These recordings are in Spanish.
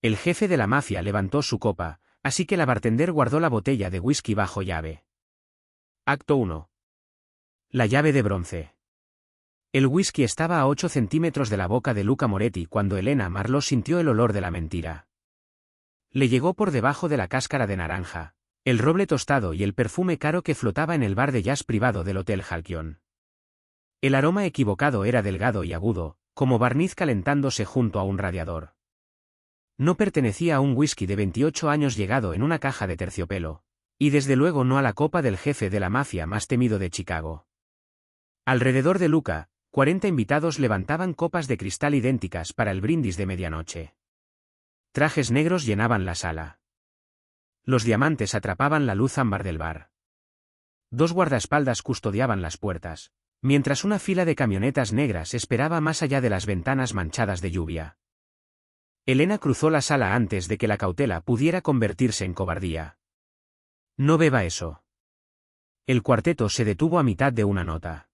El jefe de la mafia levantó su copa, así que la bartender guardó la botella de whisky bajo llave. Acto 1. La llave de bronce. El whisky estaba a 8 centímetros de la boca de Luca Moretti cuando Elena Marlowe sintió el olor de la mentira. Le llegó por debajo de la cáscara de naranja, el roble tostado y el perfume caro que flotaba en el bar de jazz privado del Hotel Halcyon. El aroma equivocado era delgado y agudo, como barniz calentándose junto a un radiador. No pertenecía a un whisky de 28 años llegado en una caja de terciopelo, y desde luego no a la copa del jefe de la mafia más temido de Chicago. Alrededor de Luca, 40 invitados levantaban copas de cristal idénticas para el brindis de medianoche. Trajes negros llenaban la sala. Los diamantes atrapaban la luz ámbar del bar. 2 guardaespaldas custodiaban las puertas, mientras una fila de camionetas negras esperaba más allá de las ventanas manchadas de lluvia. Elena cruzó la sala antes de que la cautela pudiera convertirse en cobardía. No beba eso. El cuarteto se detuvo a mitad de una nota.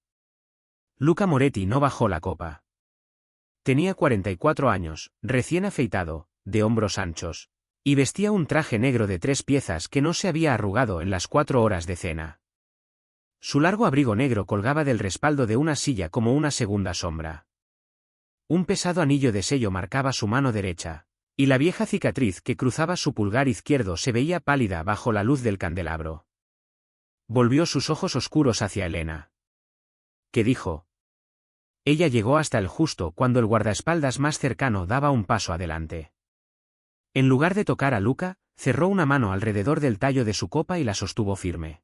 Luca Moretti no bajó la copa. Tenía 44 años, recién afeitado, de hombros anchos, y vestía un traje negro de 3 piezas que no se había arrugado en las 4 horas de cena. Su largo abrigo negro colgaba del respaldo de una silla como una segunda sombra. Un pesado anillo de sello marcaba su mano derecha, y la vieja cicatriz que cruzaba su pulgar izquierdo se veía pálida bajo la luz del candelabro. Volvió sus ojos oscuros hacia Elena. ¿Qué dijo? Ella llegó hasta el justo cuando el guardaespaldas más cercano daba un paso adelante. En lugar de tocar a Luca, cerró una mano alrededor del tallo de su copa y la sostuvo firme.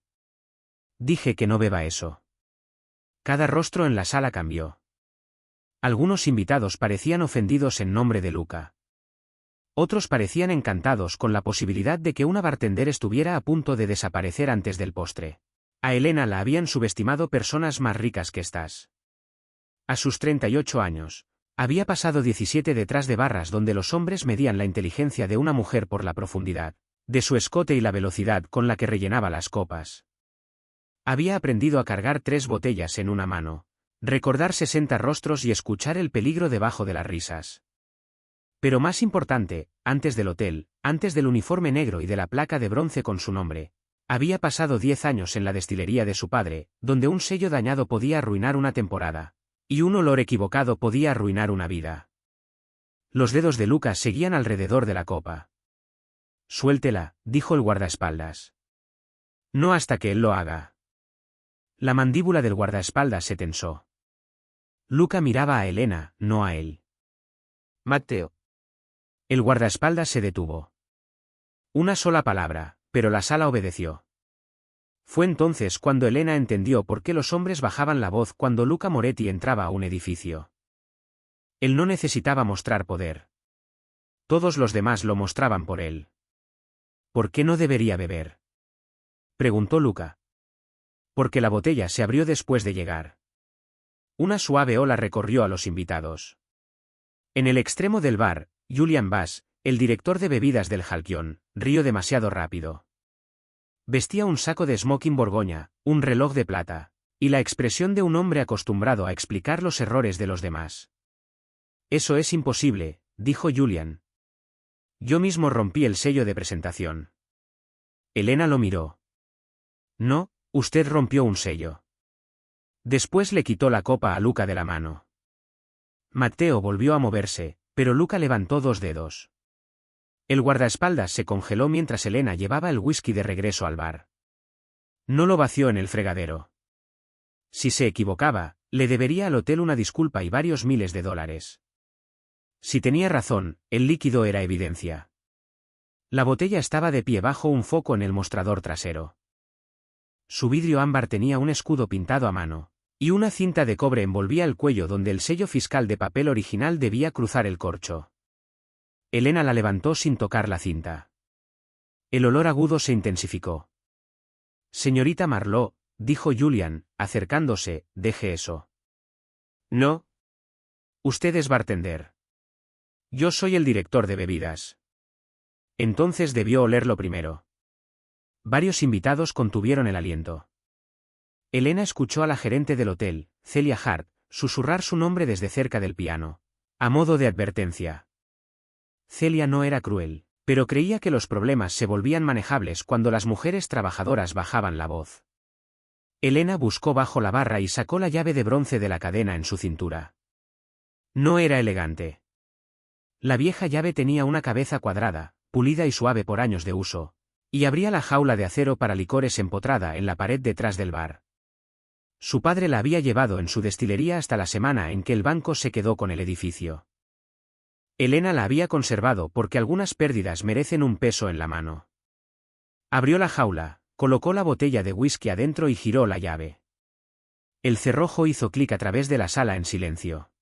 Dije que no beba eso. Cada rostro en la sala cambió. Algunos invitados parecían ofendidos en nombre de Luca. Otros parecían encantados con la posibilidad de que una bartender estuviera a punto de desaparecer antes del postre. A Elena la habían subestimado personas más ricas que estas. A sus 38 años, había pasado 17 detrás de barras donde los hombres medían la inteligencia de una mujer por la profundidad de su escote y la velocidad con la que rellenaba las copas. Había aprendido a cargar 3 botellas en una mano, recordar 60 rostros y escuchar el peligro debajo de las risas. Pero más importante, antes del hotel, antes del uniforme negro y de la placa de bronce con su nombre, había pasado 10 años en la destilería de su padre, donde un sello dañado podía arruinar una temporada, y un olor equivocado podía arruinar una vida. Los dedos de Lucas seguían alrededor de la copa. Suéltela, dijo el guardaespaldas. No hasta que él lo haga. La mandíbula del guardaespaldas se tensó. Luca miraba a Elena, no a él. Matteo. El guardaespaldas se detuvo. Una sola palabra, pero la sala obedeció. Fue entonces cuando Elena entendió por qué los hombres bajaban la voz cuando Luca Moretti entraba a un edificio. Él no necesitaba mostrar poder. Todos los demás lo mostraban por él. ¿Por qué no debería beber?, preguntó Luca. Porque la botella se abrió después de llegar. Una suave ola recorrió a los invitados. En el extremo del bar, Julian Bass, el director de bebidas del Halcyon, rió demasiado rápido. Vestía un saco de smoking borgoña, un reloj de plata, y la expresión de un hombre acostumbrado a explicar los errores de los demás. Eso es imposible, dijo Julian. Yo mismo rompí el sello de presentación. Elena lo miró. No, usted rompió un sello. Después le quitó la copa a Luca de la mano. Matteo volvió a moverse, pero Luca levantó 2 dedos. El guardaespaldas se congeló mientras Elena llevaba el whisky de regreso al bar. No lo vació en el fregadero. Si se equivocaba, le debería al hotel una disculpa y varios miles de dólares. Si tenía razón, el líquido era evidencia. La botella estaba de pie bajo un foco en el mostrador trasero. Su vidrio ámbar tenía un escudo pintado a mano, y una cinta de cobre envolvía el cuello donde el sello fiscal de papel original debía cruzar el corcho. Elena la levantó sin tocar la cinta. El olor agudo se intensificó. Señorita Marlowe, dijo Julian, acercándose, deje eso. No. Usted es bartender. Yo soy el director de bebidas. Entonces debió olerlo primero. Varios invitados contuvieron el aliento. Elena escuchó a la gerente del hotel, Celia Hart, susurrar su nombre desde cerca del piano, a modo de advertencia. Celia no era cruel, pero creía que los problemas se volvían manejables cuando las mujeres trabajadoras bajaban la voz. Elena buscó bajo la barra y sacó la llave de bronce de la cadena en su cintura. No era elegante. La vieja llave tenía una cabeza cuadrada, pulida y suave por años de uso, y abría la jaula de acero para licores empotrada en la pared detrás del bar. Su padre la había llevado en su destilería hasta la semana en que el banco se quedó con el edificio. Elena la había conservado porque algunas pérdidas merecen un peso en la mano. Abrió la jaula, colocó la botella de whisky adentro y giró la llave. El cerrojo hizo clic a través de la sala en silencio.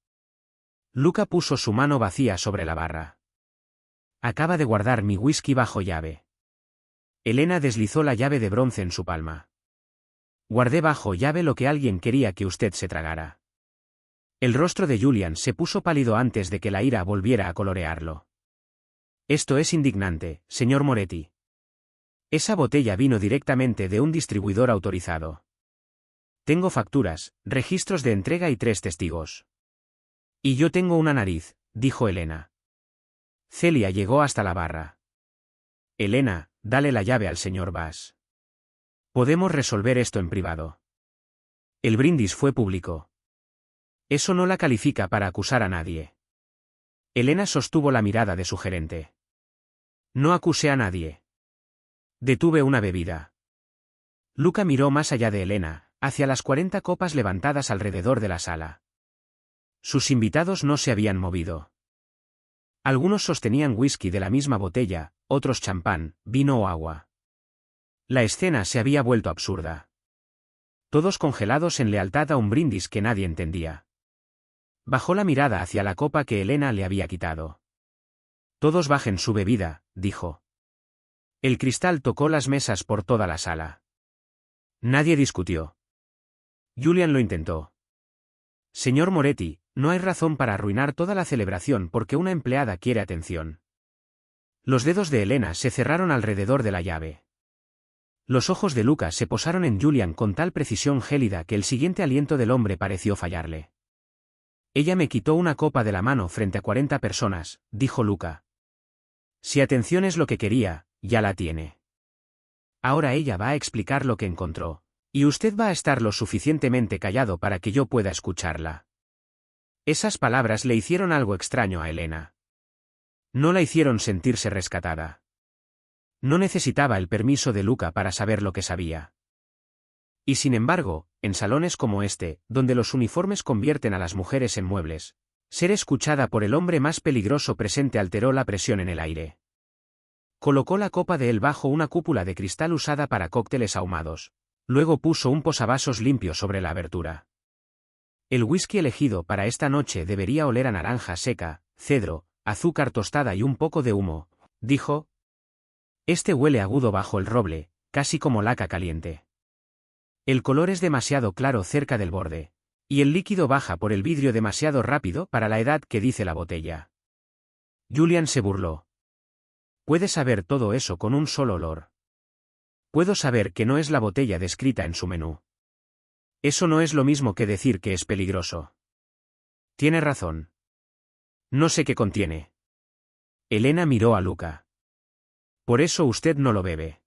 Luca puso su mano vacía sobre la barra. Acaba de guardar mi whisky bajo llave. Elena deslizó la llave de bronce en su palma. Guardé bajo llave lo que alguien quería que usted se tragara. El rostro de Julian se puso pálido antes de que la ira volviera a colorearlo. Esto es indignante, señor Moretti. Esa botella vino directamente de un distribuidor autorizado. Tengo facturas, registros de entrega y 3 testigos. Y yo tengo una nariz, dijo Elena. Celia llegó hasta la barra. Elena, dale la llave al señor Bass. Podemos resolver esto en privado. El brindis fue público. Eso no la califica para acusar a nadie. Elena sostuvo la mirada de su gerente. No acusé a nadie. Detuve una bebida. Luca miró más allá de Elena, hacia las 40 copas levantadas alrededor de la sala. Sus invitados no se habían movido. Algunos sostenían whisky de la misma botella, otros champán, vino o agua. La escena se había vuelto absurda. Todos congelados en lealtad a un brindis que nadie entendía. Bajó la mirada hacia la copa que Elena le había quitado. Todos bajen su bebida, dijo. El cristal tocó las mesas por toda la sala. Nadie discutió. Julian lo intentó. Señor Moretti, no hay razón para arruinar toda la celebración porque una empleada quiere atención. Los dedos de Elena se cerraron alrededor de la llave. Los ojos de Luca se posaron en Julian con tal precisión gélida que el siguiente aliento del hombre pareció fallarle. Ella me quitó una copa de la mano frente a 40 personas, dijo Luca. Si atención es lo que quería, ya la tiene. Ahora ella va a explicar lo que encontró, y usted va a estar lo suficientemente callado para que yo pueda escucharla. Esas palabras le hicieron algo extraño a Elena. No la hicieron sentirse rescatada. No necesitaba el permiso de Luca para saber lo que sabía. Y sin embargo, en salones como este, donde los uniformes convierten a las mujeres en muebles, ser escuchada por el hombre más peligroso presente alteró la presión en el aire. Colocó la copa de él bajo una cúpula de cristal usada para cócteles ahumados. Luego puso un posavasos limpio sobre la abertura. El whisky elegido para esta noche debería oler a naranja seca, cedro, azúcar tostada y un poco de humo, dijo. Este huele agudo bajo el roble, casi como laca caliente. El color es demasiado claro cerca del borde, y el líquido baja por el vidrio demasiado rápido para la edad que dice la botella. Julian se burló. Puedes saber todo eso con un solo olor. Puedo saber que no es la botella descrita en su menú. Eso no es lo mismo que decir que es peligroso. Tiene razón. No sé qué contiene. Elena miró a Luca. Por eso usted no lo bebe.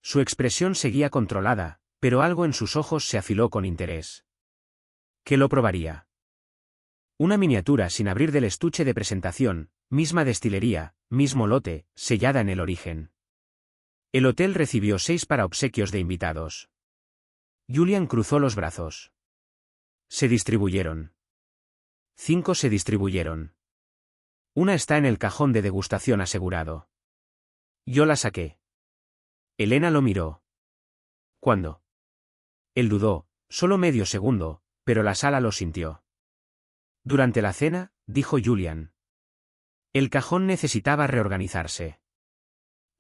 Su expresión seguía controlada, pero algo en sus ojos se afiló con interés. ¿Qué lo probaría? Una miniatura sin abrir del estuche de presentación, misma destilería, mismo lote, sellada en el origen. El hotel recibió 6 para obsequios de invitados. Julian cruzó los brazos. Se distribuyeron. 5 se distribuyeron. Una está en el cajón de degustación asegurado. Yo la saqué. Elena lo miró. ¿Cuándo? Él dudó, solo medio segundo, pero la sala lo sintió. Durante la cena, dijo Julian. El cajón necesitaba reorganizarse.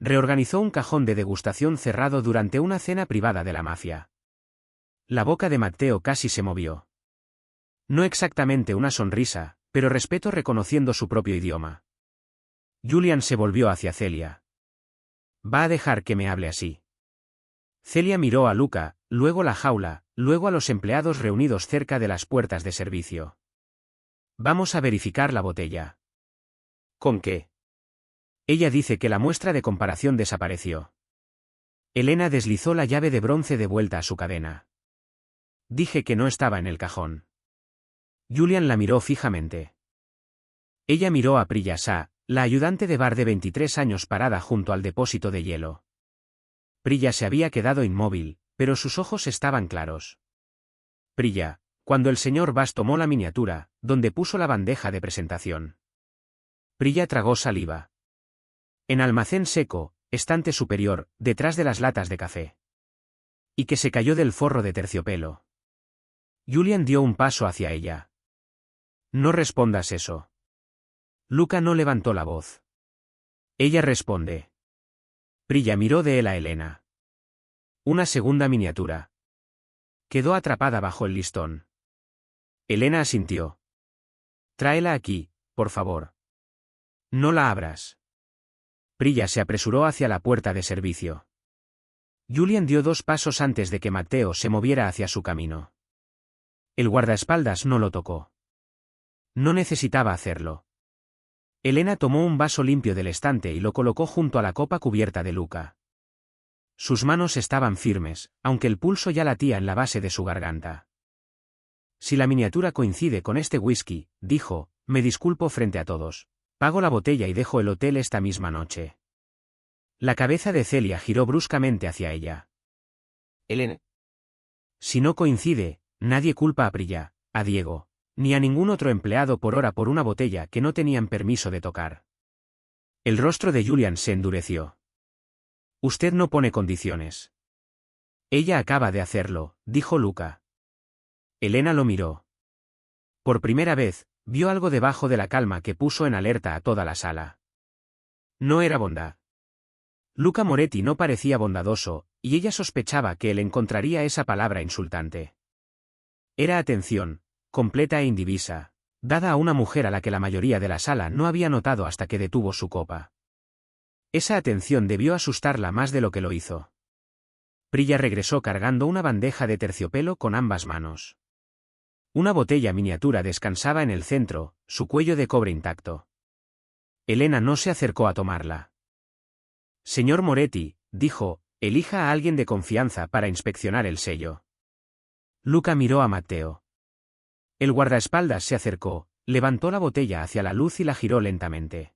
Reorganizó un cajón de degustación cerrado durante una cena privada de la mafia. La boca de Matteo casi se movió. No exactamente una sonrisa, pero respeto reconociendo su propio idioma. Julian se volvió hacia Celia. ¿Va a dejar que me hable así? Celia miró a Luca, luego la jaula, luego a los empleados reunidos cerca de las puertas de servicio. Vamos a verificar la botella. ¿Con qué? Ella dice que la muestra de comparación desapareció. Elena deslizó la llave de bronce de vuelta a su cadena. Dije que no estaba en el cajón. Julian la miró fijamente. Ella miró a Priya Shah, la ayudante de bar de 23 años parada junto al depósito de hielo. Priya se había quedado inmóvil, pero sus ojos estaban claros. Priya, cuando el señor Bass tomó la miniatura, donde puso la bandeja de presentación. Priya tragó saliva. En almacén seco, estante superior, detrás de las latas de café. Y que se cayó del forro de terciopelo. Julian dio un paso hacia ella. No respondas eso. Luca no levantó la voz. Ella responde. Priya miró de él a Elena. Una segunda miniatura. Quedó atrapada bajo el listón. Elena asintió. Tráela aquí, por favor. No la abras. Priya se apresuró hacia la puerta de servicio. Julian dio 2 pasos antes de que Matteo se moviera hacia su camino. El guardaespaldas no lo tocó. No necesitaba hacerlo. Elena tomó un vaso limpio del estante y lo colocó junto a la copa cubierta de Luca. Sus manos estaban firmes, aunque el pulso ya latía en la base de su garganta. Si la miniatura coincide con este whisky, dijo, me disculpo frente a todos. Pago la botella y dejo el hotel esta misma noche. La cabeza de Celia giró bruscamente hacia ella. Elena. Si no coincide, nadie culpa a Priya, a Diego, ni a ningún otro empleado por hora por una botella que no tenían permiso de tocar. El rostro de Julian se endureció. Usted no pone condiciones. Ella acaba de hacerlo, dijo Luca. Elena lo miró. Por primera vez, vio algo debajo de la calma que puso en alerta a toda la sala. No era bondad. Luca Moretti no parecía bondadoso, y ella sospechaba que él encontraría esa palabra insultante. Era atención, completa e indivisa, dada a una mujer a la que la mayoría de la sala no había notado hasta que detuvo su copa. Esa atención debió asustarla más de lo que lo hizo. Priya regresó cargando una bandeja de terciopelo con ambas manos. Una botella miniatura descansaba en el centro, su cuello de cobre intacto. Elena no se acercó a tomarla. Señor Moretti, dijo, elija a alguien de confianza para inspeccionar el sello. Luca miró a Matteo. El guardaespaldas se acercó, levantó la botella hacia la luz y la giró lentamente.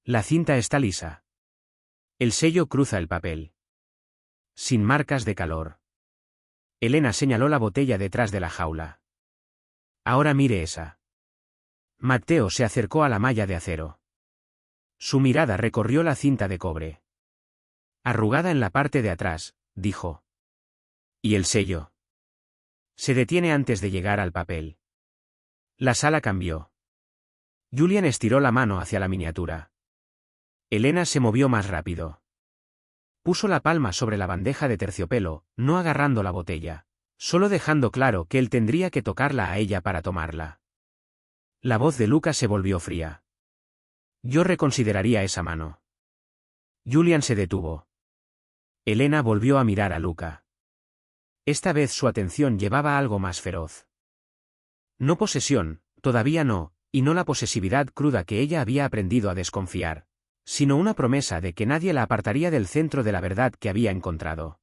La cinta está lisa. El sello cruza el papel. Sin marcas de calor. Elena señaló la botella detrás de la jaula. Ahora mire esa. Matteo se acercó a la malla de acero. Su mirada recorrió la cinta de cobre. Arrugada en la parte de atrás, dijo. ¿Y el sello? Se detiene antes de llegar al papel. La sala cambió. Julian estiró la mano hacia la miniatura. Elena se movió más rápido. Puso la palma sobre la bandeja de terciopelo, no agarrando la botella, solo dejando claro que él tendría que tocarla a ella para tomarla. La voz de Luca se volvió fría. Yo reconsideraría esa mano. Julian se detuvo. Elena volvió a mirar a Luca. Esta vez su atención llevaba algo más feroz. No posesión, todavía no, y no la posesividad cruda que ella había aprendido a desconfiar, sino una promesa de que nadie la apartaría del centro de la verdad que había encontrado.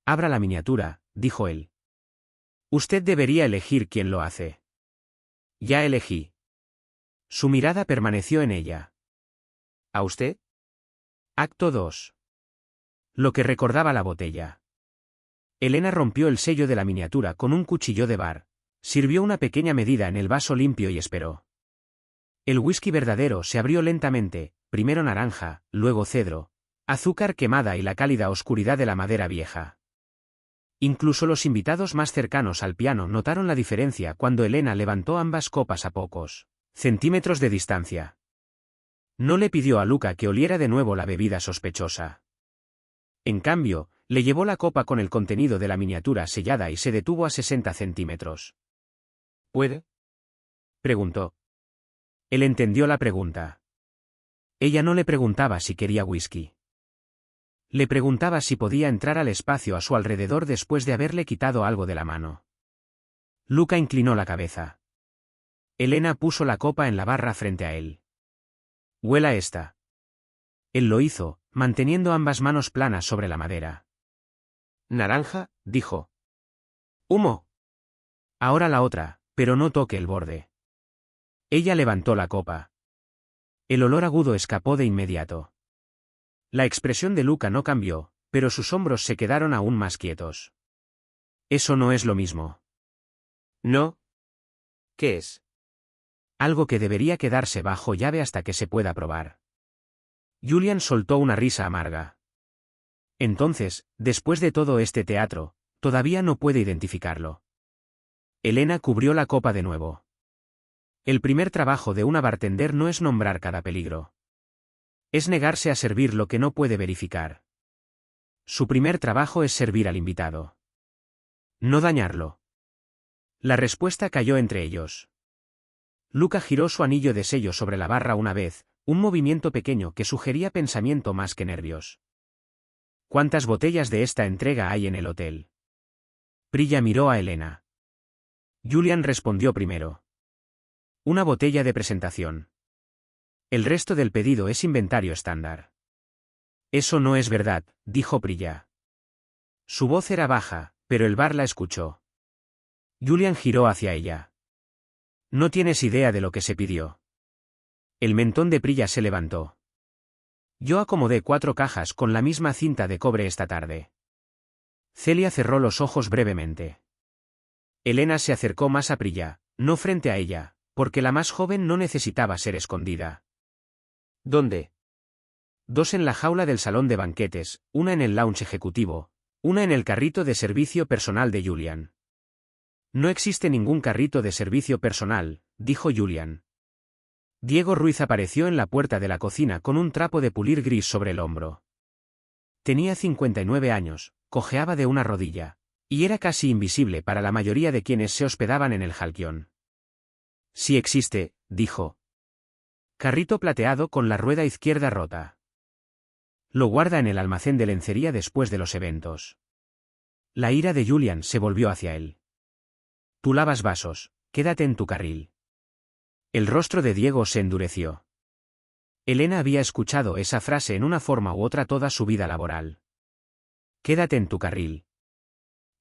Abra la miniatura, dijo él. Usted debería elegir quién lo hace. Ya elegí. Su mirada permaneció en ella. ¿A usted? Acto 2. Lo que recordaba la botella. Elena rompió el sello de la miniatura con un cuchillo de bar, sirvió una pequeña medida en el vaso limpio y esperó. El whisky verdadero se abrió lentamente, primero naranja, luego cedro, azúcar quemada y la cálida oscuridad de la madera vieja. Incluso los invitados más cercanos al piano notaron la diferencia cuando Elena levantó ambas copas a pocos centímetros de distancia. No le pidió a Luca que oliera de nuevo la bebida sospechosa. En cambio, le llevó la copa con el contenido de la miniatura sellada y se detuvo a 60 centímetros. ¿Puede? Preguntó. Él entendió la pregunta. Ella no le preguntaba si quería whisky. Le preguntaba si podía entrar al espacio a su alrededor después de haberle quitado algo de la mano. Luca inclinó la cabeza. Elena puso la copa en la barra frente a él. Huela esta. Él lo hizo, manteniendo ambas manos planas sobre la madera. Naranja, dijo. ¡Humo! Ahora la otra, pero no toque el borde. Ella levantó la copa. El olor agudo escapó de inmediato. La expresión de Luca no cambió, pero sus hombros se quedaron aún más quietos. Eso no es lo mismo. ¿No? ¿Qué es? Algo que debería quedarse bajo llave hasta que se pueda probar. Julian soltó una risa amarga. Entonces, después de todo este teatro, todavía no puede identificarlo. Elena cubrió la copa de nuevo. El primer trabajo de una bartender no es nombrar cada peligro. Es negarse a servir lo que no puede verificar. Su primer trabajo es servir al invitado. No dañarlo. La respuesta cayó entre ellos. Luca giró su anillo de sello sobre la barra una vez, un movimiento pequeño que sugería pensamiento más que nervios. ¿Cuántas botellas de esta entrega hay en el hotel? Prilla miró a Elena. Julian respondió primero. Una botella de presentación. El resto del pedido es inventario estándar. Eso no es verdad, dijo Prilla. Su voz era baja, pero el bar la escuchó. Julian giró hacia ella. No tienes idea de lo que se pidió. El mentón de Prilla se levantó. Yo acomodé 4 cajas con la misma cinta de cobre esta tarde. Celia cerró los ojos brevemente. Elena se acercó más a Prilla, no frente a ella, porque la más joven no necesitaba ser escondida. ¿Dónde? 2 en la jaula del salón de banquetes, una en el lounge ejecutivo, una en el carrito de servicio personal de Julian. No existe ningún carrito de servicio personal, dijo Julian. Diego Ruiz apareció en la puerta de la cocina con un trapo de pulir gris sobre el hombro. Tenía 59 años, cojeaba de una rodilla, y era casi invisible para la mayoría de quienes se hospedaban en el Halcyon. Sí existe, dijo. Carrito plateado con la rueda izquierda rota. Lo guarda en el almacén de lencería después de los eventos. La ira de Julian se volvió hacia él. Tú lavas vasos, quédate en tu carril. El rostro de Diego se endureció. Elena había escuchado esa frase en una forma u otra toda su vida laboral. Quédate en tu carril.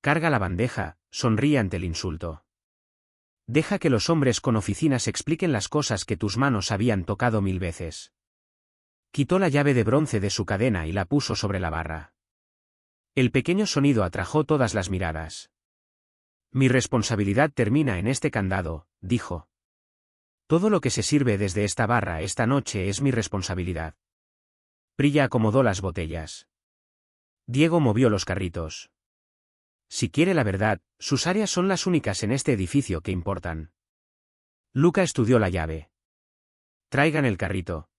Carga la bandeja, sonríe ante el insulto. Deja que los hombres con oficinas expliquen las cosas que tus manos habían tocado 1000 veces. Quitó la llave de bronce de su cadena y la puso sobre la barra. El pequeño sonido atrajo todas las miradas. Mi responsabilidad termina en este candado, dijo. Todo lo que se sirve desde esta barra esta noche es mi responsabilidad. Prilla acomodó las botellas. Diego movió los carritos. Si quiere la verdad, sus áreas son las únicas en este edificio que importan. Luca estudió la llave. Traigan el carrito.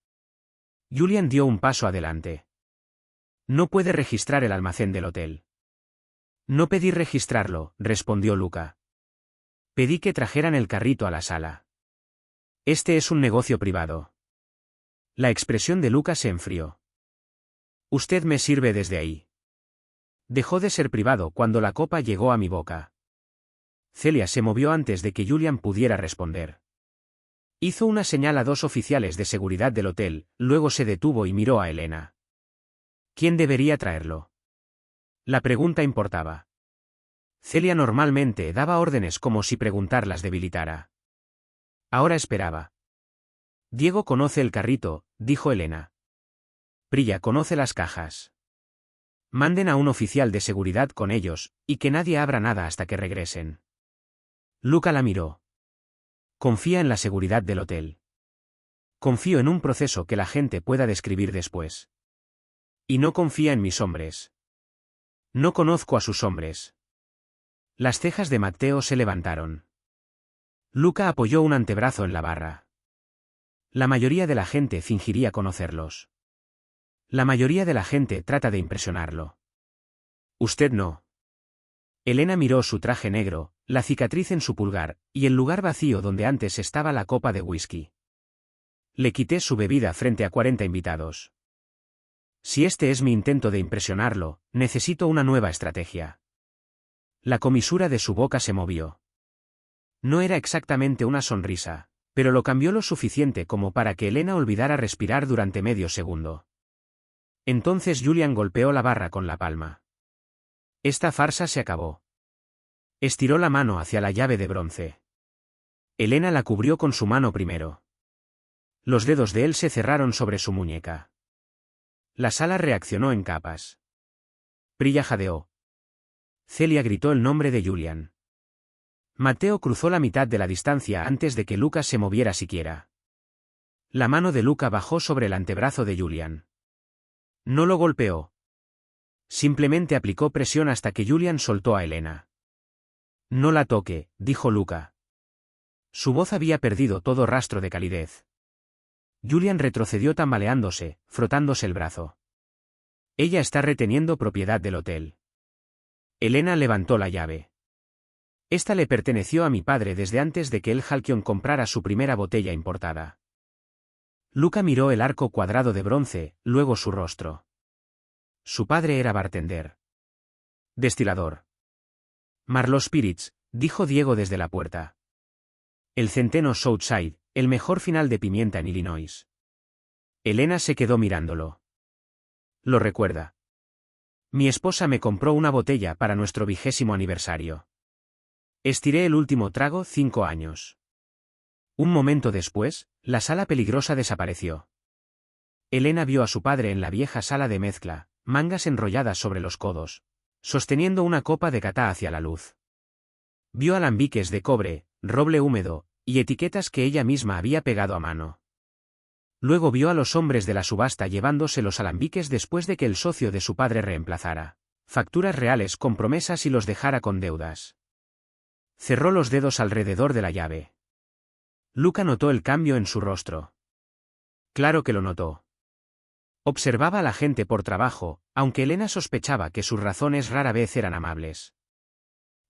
Julian dio un paso adelante. No puede registrar el almacén del hotel. No pedí registrarlo, respondió Luca. Pedí que trajeran el carrito a la sala. Este es un negocio privado. La expresión de Luca se enfrió. Usted me sirve desde ahí. Dejó de ser privado cuando la copa llegó a mi boca. Celia se movió antes de que Julian pudiera responder. Hizo una señal a 2 oficiales de seguridad del hotel, luego se detuvo y miró a Elena. ¿Quién debería traerlo? La pregunta importaba. Celia normalmente daba órdenes como si preguntarlas debilitara. Ahora esperaba. Diego conoce el carrito, dijo Elena. Prilla conoce las cajas. Manden a un oficial de seguridad con ellos, y que nadie abra nada hasta que regresen. Luca la miró. Confía en la seguridad del hotel. Confío en un proceso que la gente pueda describir después. Y no confía en mis hombres. No conozco a sus hombres. Las cejas de Matteo se levantaron. Luca apoyó un antebrazo en la barra. La mayoría de la gente fingiría conocerlos. La mayoría de la gente trata de impresionarlo. Usted no. Elena miró su traje negro, la cicatriz en su pulgar, y el lugar vacío donde antes estaba la copa de whisky. Le quité su bebida frente a 40 invitados. Si este es mi intento de impresionarlo, necesito una nueva estrategia. La comisura de su boca se movió. No era exactamente una sonrisa, pero lo cambió lo suficiente como para que Elena olvidara respirar durante medio segundo. Entonces Julian golpeó la barra con la palma. Esta farsa se acabó. Estiró la mano hacia la llave de bronce. Elena la cubrió con su mano primero. Los dedos de él se cerraron sobre su muñeca. La sala reaccionó en capas. Priya jadeó. Celia gritó el nombre de Julian. Mateo cruzó la mitad de la distancia antes de que Luca se moviera siquiera. La mano de Luca bajó sobre el antebrazo de Julian. No lo golpeó. Simplemente aplicó presión hasta que Julian soltó a Elena. No la toque, dijo Luca. Su voz había perdido todo rastro de calidez. Julian retrocedió tambaleándose, frotándose el brazo. Ella está reteniendo propiedad del hotel. Elena levantó la llave. Esta le perteneció a mi padre desde antes de que el Halcyon comprara su primera botella importada. Luca miró el arco cuadrado de bronce, luego su rostro. Su padre era bartender. Destilador. Marlowe Spirits, dijo Diego desde la puerta. El Centeno Southside, el mejor final de pimienta en Illinois. Elena se quedó mirándolo. Lo recuerda. Mi esposa me compró una botella para nuestro 20º aniversario. Estiré el último trago 5 años. Un momento después, la sala peligrosa desapareció. Elena vio a su padre en la vieja sala de mezcla, mangas enrolladas sobre los codos, sosteniendo una copa de catá hacia la luz. Vio alambiques de cobre, roble húmedo, y etiquetas que ella misma había pegado a mano. Luego vio a los hombres de la subasta llevándose los alambiques después de que el socio de su padre reemplazara facturas reales con promesas y los dejara con deudas. Cerró los dedos alrededor de la llave. Luca notó el cambio en su rostro. Claro que lo notó. Observaba a la gente por trabajo, aunque Elena sospechaba que sus razones rara vez eran amables.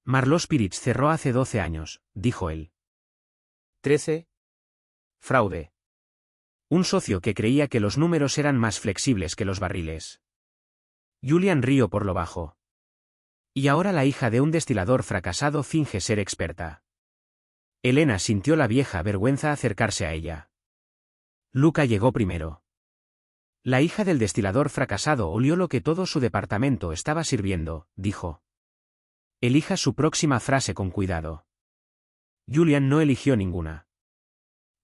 Marlowe Spirits cerró hace 12 años, dijo él. 13. Fraude. Un socio que creía que los números eran más flexibles que los barriles. Julian rió por lo bajo. Y ahora la hija de un destilador fracasado finge ser experta. Elena sintió la vieja vergüenza acercarse a ella. Luca llegó primero. La hija del destilador fracasado olió lo que todo su departamento estaba sirviendo, dijo. Elija su próxima frase con cuidado. Julian no eligió ninguna.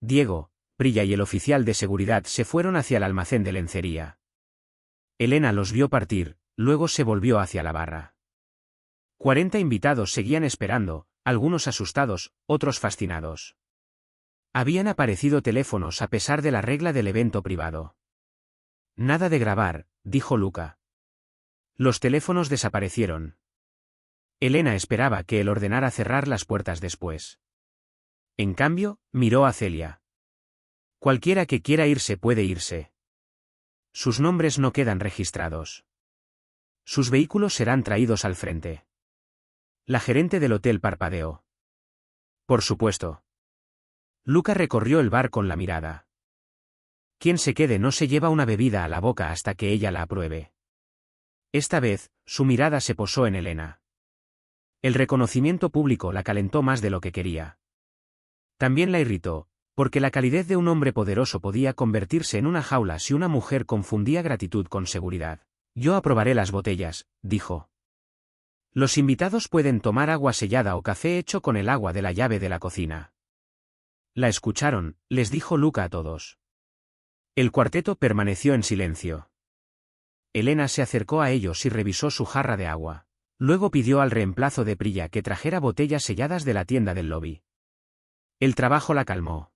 Diego, Priya y el oficial de seguridad se fueron hacia el almacén de lencería. Elena los vio partir, luego se volvió hacia la barra. 40 invitados seguían esperando, algunos asustados, otros fascinados. Habían aparecido teléfonos a pesar de la regla del evento privado. Nada de grabar, dijo Luca. Los teléfonos desaparecieron. Elena esperaba que él ordenara cerrar las puertas después. En cambio, miró a Celia. Cualquiera que quiera irse puede irse. Sus nombres no quedan registrados. Sus vehículos serán traídos al frente. La gerente del hotel parpadeó. Por supuesto. Luca recorrió el bar con la mirada. Quien se quede no se lleva una bebida a la boca hasta que ella la apruebe. Esta vez, su mirada se posó en Elena. El reconocimiento público la calentó más de lo que quería. También la irritó, porque la calidez de un hombre poderoso podía convertirse en una jaula si una mujer confundía gratitud con seguridad. Yo aprobaré las botellas, dijo. Los invitados pueden tomar agua sellada o café hecho con el agua de la llave de la cocina. La escucharon, les dijo Luca a todos. El cuarteto permaneció en silencio. Elena se acercó a ellos y revisó su jarra de agua. Luego pidió al reemplazo de Priya que trajera botellas selladas de la tienda del lobby. El trabajo la calmó.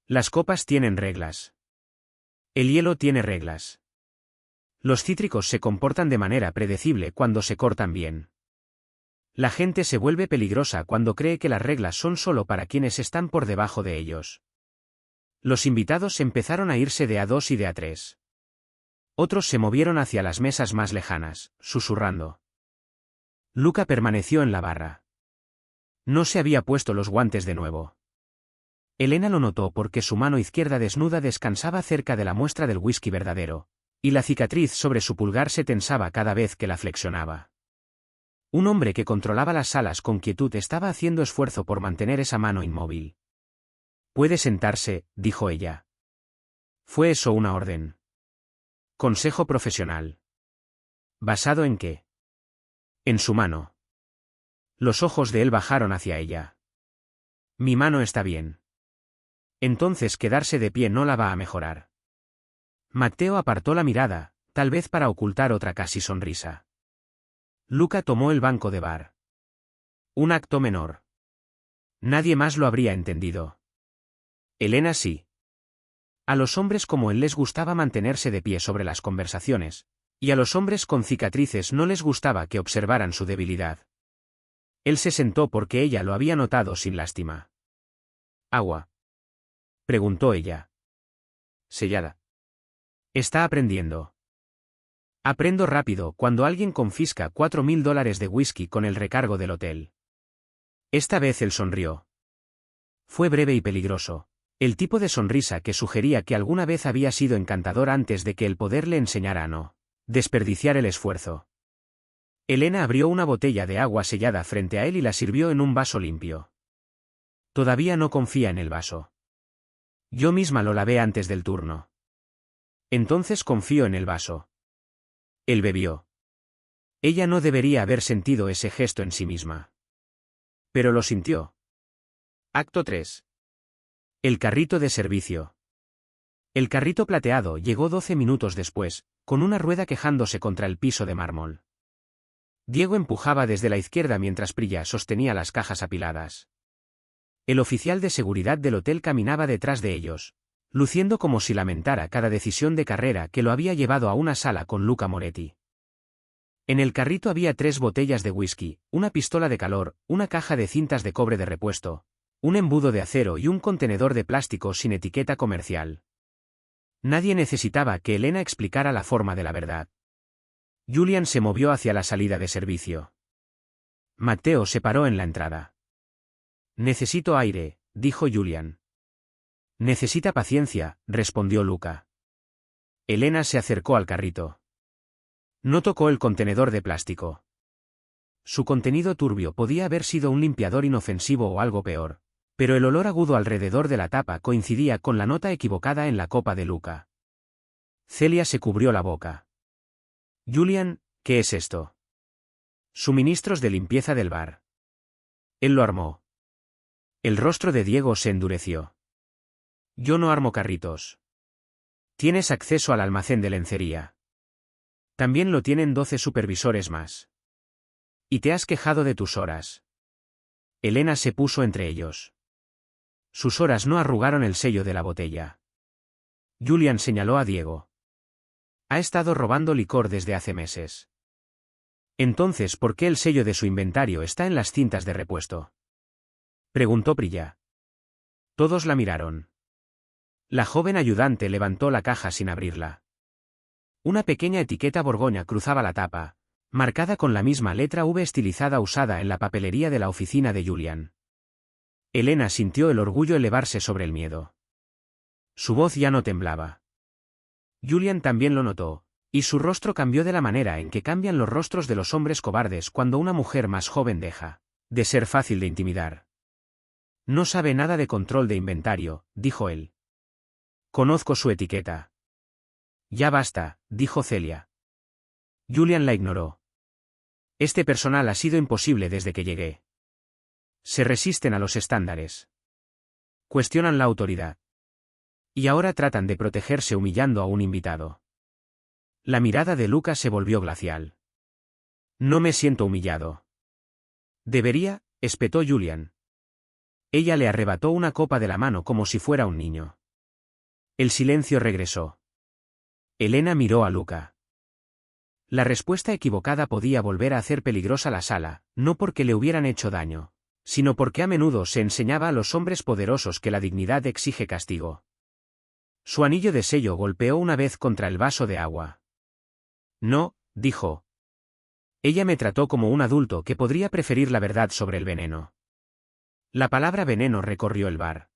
Las copas tienen reglas. El hielo tiene reglas. Los cítricos se comportan de manera predecible cuando se cortan bien. La gente se vuelve peligrosa cuando cree que las reglas son solo para quienes están por debajo de ellos. Los invitados empezaron a irse de a 2 y de a 3. Otros se movieron hacia las mesas más lejanas, susurrando. Luca permaneció en la barra. No se había puesto los guantes de nuevo. Elena lo notó porque su mano izquierda desnuda descansaba cerca de la muestra del whisky verdadero, y la cicatriz sobre su pulgar se tensaba cada vez que la flexionaba. Un hombre que controlaba las salas con quietud estaba haciendo esfuerzo por mantener esa mano inmóvil. Puede sentarse, dijo ella. ¿Fue eso una orden? Consejo profesional. ¿Basado en qué? En su mano. Los ojos de él bajaron hacia ella. Mi mano está bien. Entonces quedarse de pie no la va a mejorar. Matteo apartó la mirada, tal vez para ocultar otra casi sonrisa. Luca tomó el banco de bar. Un acto menor. Nadie más lo habría entendido. Elena sí. A los hombres como él les gustaba mantenerse de pie sobre las conversaciones, y a los hombres con cicatrices no les gustaba que observaran su debilidad. Él se sentó porque ella lo había notado sin lástima. ¿Agua?, preguntó ella. Sellada. Está aprendiendo. Aprendo rápido cuando alguien confisca $4.000 de whisky con el recargo del hotel. Esta vez él sonrió. Fue breve y peligroso. El tipo de sonrisa que sugería que alguna vez había sido encantador antes de que el poder le enseñara a no desperdiciar el esfuerzo. Elena abrió una botella de agua sellada frente a él y la sirvió en un vaso limpio. Todavía no confía en el vaso. Yo misma lo lavé antes del turno. Entonces confío en el vaso. Él bebió. Ella no debería haber sentido ese gesto en sí misma. Pero lo sintió. Acto 3. El carrito de servicio. El carrito plateado llegó 12 minutos después, con una rueda quejándose contra el piso de mármol. Diego empujaba desde la izquierda mientras Priya sostenía las cajas apiladas. El oficial de seguridad del hotel caminaba detrás de ellos, luciendo como si lamentara cada decisión de carrera que lo había llevado a una sala con Luca Moretti. En el carrito había 3 botellas de whisky, una pistola de calor, una caja de cintas de cobre de repuesto, un embudo de acero y un contenedor de plástico sin etiqueta comercial. Nadie necesitaba que Elena explicara la forma de la verdad. Julian se movió hacia la salida de servicio. Matteo se paró en la entrada. Necesito aire, dijo Julian. Necesita paciencia, respondió Luca. Elena se acercó al carrito. No tocó el contenedor de plástico. Su contenido turbio podía haber sido un limpiador inofensivo o algo peor, pero el olor agudo alrededor de la tapa coincidía con la nota equivocada en la copa de Luca. Celia se cubrió la boca. Julian, ¿qué es esto? Suministros de limpieza del bar. Él lo armó. El rostro de Diego se endureció. Yo no armo carritos. Tienes acceso al almacén de lencería. También lo tienen 12 supervisores más. Y te has quejado de tus horas. Elena se puso entre ellos. Sus horas no arrugaron el sello de la botella. Julian señaló a Diego. Ha estado robando licor desde hace meses. Entonces, ¿por qué el sello de su inventario está en las cintas de repuesto?, preguntó Priya. Todos la miraron. La joven ayudante levantó la caja sin abrirla. Una pequeña etiqueta borgoña cruzaba la tapa, marcada con la misma letra V estilizada usada en la papelería de la oficina de Julian. Elena sintió el orgullo elevarse sobre el miedo. Su voz ya no temblaba. Julian también lo notó, y su rostro cambió de la manera en que cambian los rostros de los hombres cobardes cuando una mujer más joven deja de ser fácil de intimidar. No sabe nada de control de inventario, dijo él. Conozco su etiqueta. Ya basta, dijo Celia. Julian la ignoró. Este personal ha sido imposible desde que llegué. Se resisten a los estándares. Cuestionan la autoridad. Y ahora tratan de protegerse humillando a un invitado. La mirada de Luca se volvió glacial. No me siento humillado. Debería, espetó Julian. Ella le arrebató una copa de la mano como si fuera un niño. El silencio regresó. Elena miró a Luca. La respuesta equivocada podía volver a hacer peligrosa la sala, no porque le hubieran hecho daño, sino porque a menudo se enseñaba a los hombres poderosos que la dignidad exige castigo. Su anillo de sello golpeó una vez contra el vaso de agua. No, dijo. Ella me trató como un adulto que podría preferir la verdad sobre el veneno. La palabra veneno recorrió el bar.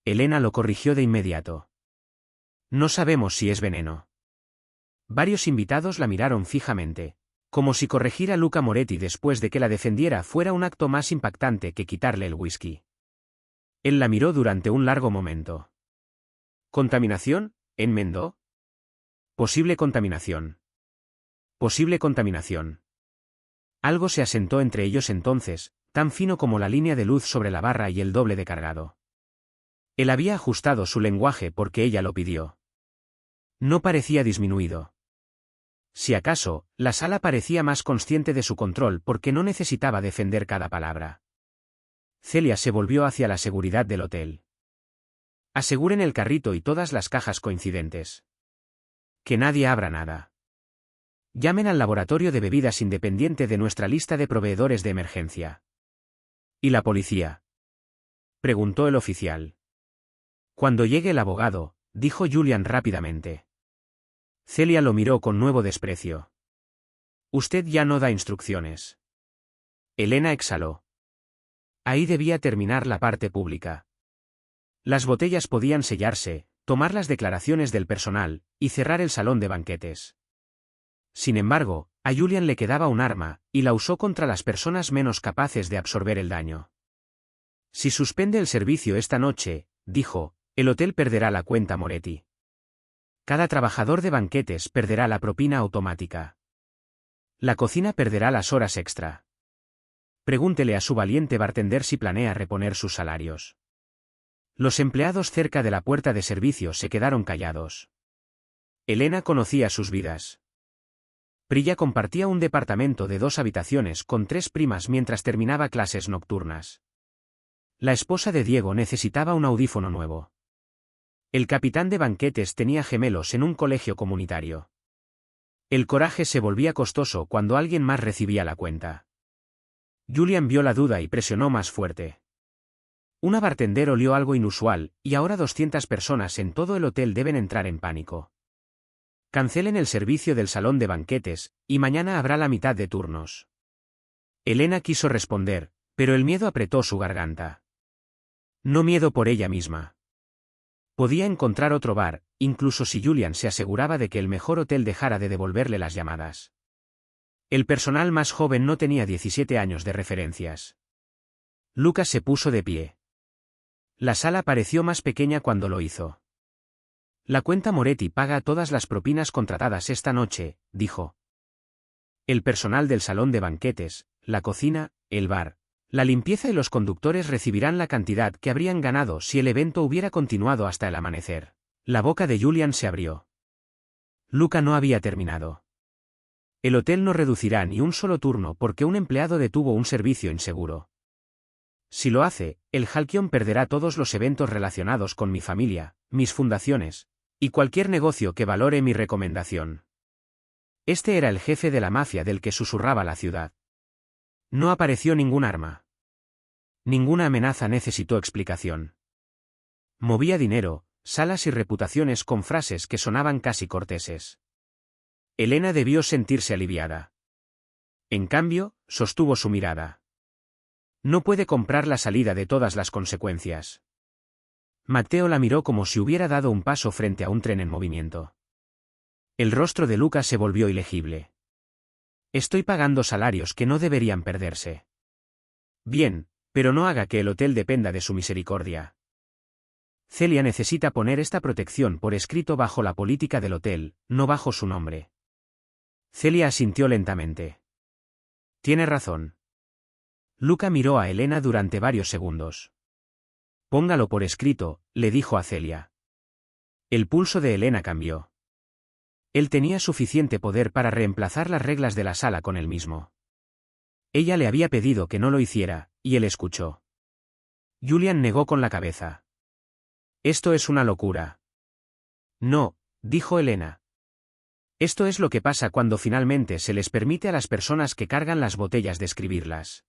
Elena lo corrigió de inmediato. No sabemos si es veneno. Varios invitados la miraron fijamente, como si corregir a Luca Moretti después de que la defendiera fuera un acto más impactante que quitarle el whisky. Él la miró durante un largo momento. ¿Contaminación?, enmendó. Posible contaminación. Posible contaminación. Algo se asentó entre ellos entonces, tan fino como la línea de luz sobre la barra y el doble de cargado. Él había ajustado su lenguaje porque ella lo pidió. No parecía disminuido. Si acaso, la sala parecía más consciente de su control porque no necesitaba defender cada palabra. Celia se volvió hacia la seguridad del hotel. Aseguren el carrito y todas las cajas coincidentes. Que nadie abra nada. Llamen al laboratorio de bebidas independiente de nuestra lista de proveedores de emergencia. ¿Y la policía?, preguntó el oficial. Cuando llegue el abogado, dijo Julian rápidamente. Celia lo miró con nuevo desprecio. Usted ya no da instrucciones. Elena exhaló. Ahí debía terminar la parte pública. Las botellas podían sellarse, tomar las declaraciones del personal, y cerrar el salón de banquetes. Sin embargo, a Julian le quedaba un arma, y la usó contra las personas menos capaces de absorber el daño. Si suspende el servicio esta noche, dijo, el hotel perderá la cuenta Moretti. Cada trabajador de banquetes perderá la propina automática. La cocina perderá las horas extra. Pregúntele a su valiente bartender si planea reponer sus salarios. Los empleados cerca de la puerta de servicio se quedaron callados. Elena conocía sus vidas. Prilla compartía un departamento de 2 habitaciones con 3 primas mientras terminaba clases nocturnas. La esposa de Diego necesitaba un audífono nuevo. El capitán de banquetes tenía gemelos en un colegio comunitario. El coraje se volvía costoso cuando alguien más recibía la cuenta. Julian vio la duda y presionó más fuerte. Una bartender olió algo inusual, y ahora 200 personas en todo el hotel deben entrar en pánico. Cancelen el servicio del salón de banquetes, y mañana habrá la mitad de turnos. Elena quiso responder, pero el miedo apretó su garganta. No miedo por ella misma. Podía encontrar otro bar, incluso si Julian se aseguraba de que el mejor hotel dejara de devolverle las llamadas. El personal más joven no tenía 17 años de referencias. Lucas se puso de pie. La sala pareció más pequeña cuando lo hizo. La cuenta Moretti paga todas las propinas contratadas esta noche, dijo. El personal del salón de banquetes, la cocina, el bar, la limpieza y los conductores recibirán la cantidad que habrían ganado si el evento hubiera continuado hasta el amanecer. La boca de Julian se abrió. Luca no había terminado. El hotel no reducirá ni un solo turno porque un empleado detuvo un servicio inseguro. Si lo hace, el Halcyon perderá todos los eventos relacionados con mi familia, mis fundaciones, y cualquier negocio que valore mi recomendación. Este era el jefe de la mafia del que susurraba la ciudad. No apareció ningún arma. Ninguna amenaza necesitó explicación. Movía dinero, salas y reputaciones con frases que sonaban casi corteses. Elena debió sentirse aliviada. En cambio, sostuvo su mirada. No puede comprar la salida de todas las consecuencias. Matteo la miró como si hubiera dado un paso frente a un tren en movimiento. El rostro de Lucas se volvió ilegible. Estoy pagando salarios que no deberían perderse. Bien, pero no haga que el hotel dependa de su misericordia. Celia necesita poner esta protección por escrito bajo la política del hotel, no bajo su nombre. Celia asintió lentamente. Tiene razón. Luca miró a Elena durante varios segundos. Póngalo por escrito, le dijo a Celia. El pulso de Elena cambió. Él tenía suficiente poder para reemplazar las reglas de la sala con él mismo. Ella le había pedido que no lo hiciera, y él escuchó. Julian negó con la cabeza. Esto es una locura. No, dijo Elena. Esto es lo que pasa cuando finalmente se les permite a las personas que cargan las botellas describirlas.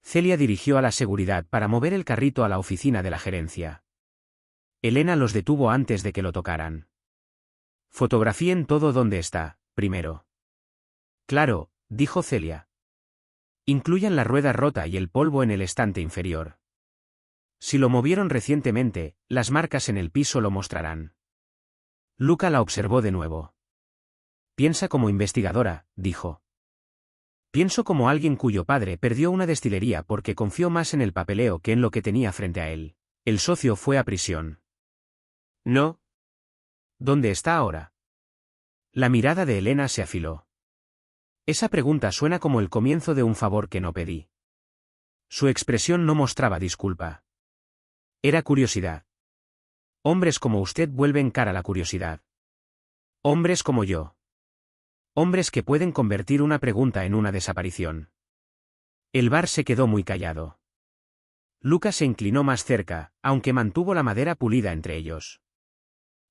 Celia dirigió a la seguridad para mover el carrito a la oficina de la gerencia. Elena los detuvo antes de que lo tocaran. Fotografíen todo donde está, primero. Claro, dijo Celia. Incluyan la rueda rota y el polvo en el estante inferior. Si lo movieron recientemente, las marcas en el piso lo mostrarán. Luca la observó de nuevo. Piensa como investigadora, dijo. Pienso como alguien cuyo padre perdió una destilería porque confió más en el papeleo que en lo que tenía frente a él. El socio fue a prisión. No. ¿Dónde está ahora? La mirada de Elena se afiló. Esa pregunta suena como el comienzo de un favor que no pedí. Su expresión no mostraba disculpa. Era curiosidad. Hombres como usted vuelven cara la curiosidad. Hombres como yo. Hombres que pueden convertir una pregunta en una desaparición. El bar se quedó muy callado. Luca se inclinó más cerca, aunque mantuvo la madera pulida entre ellos.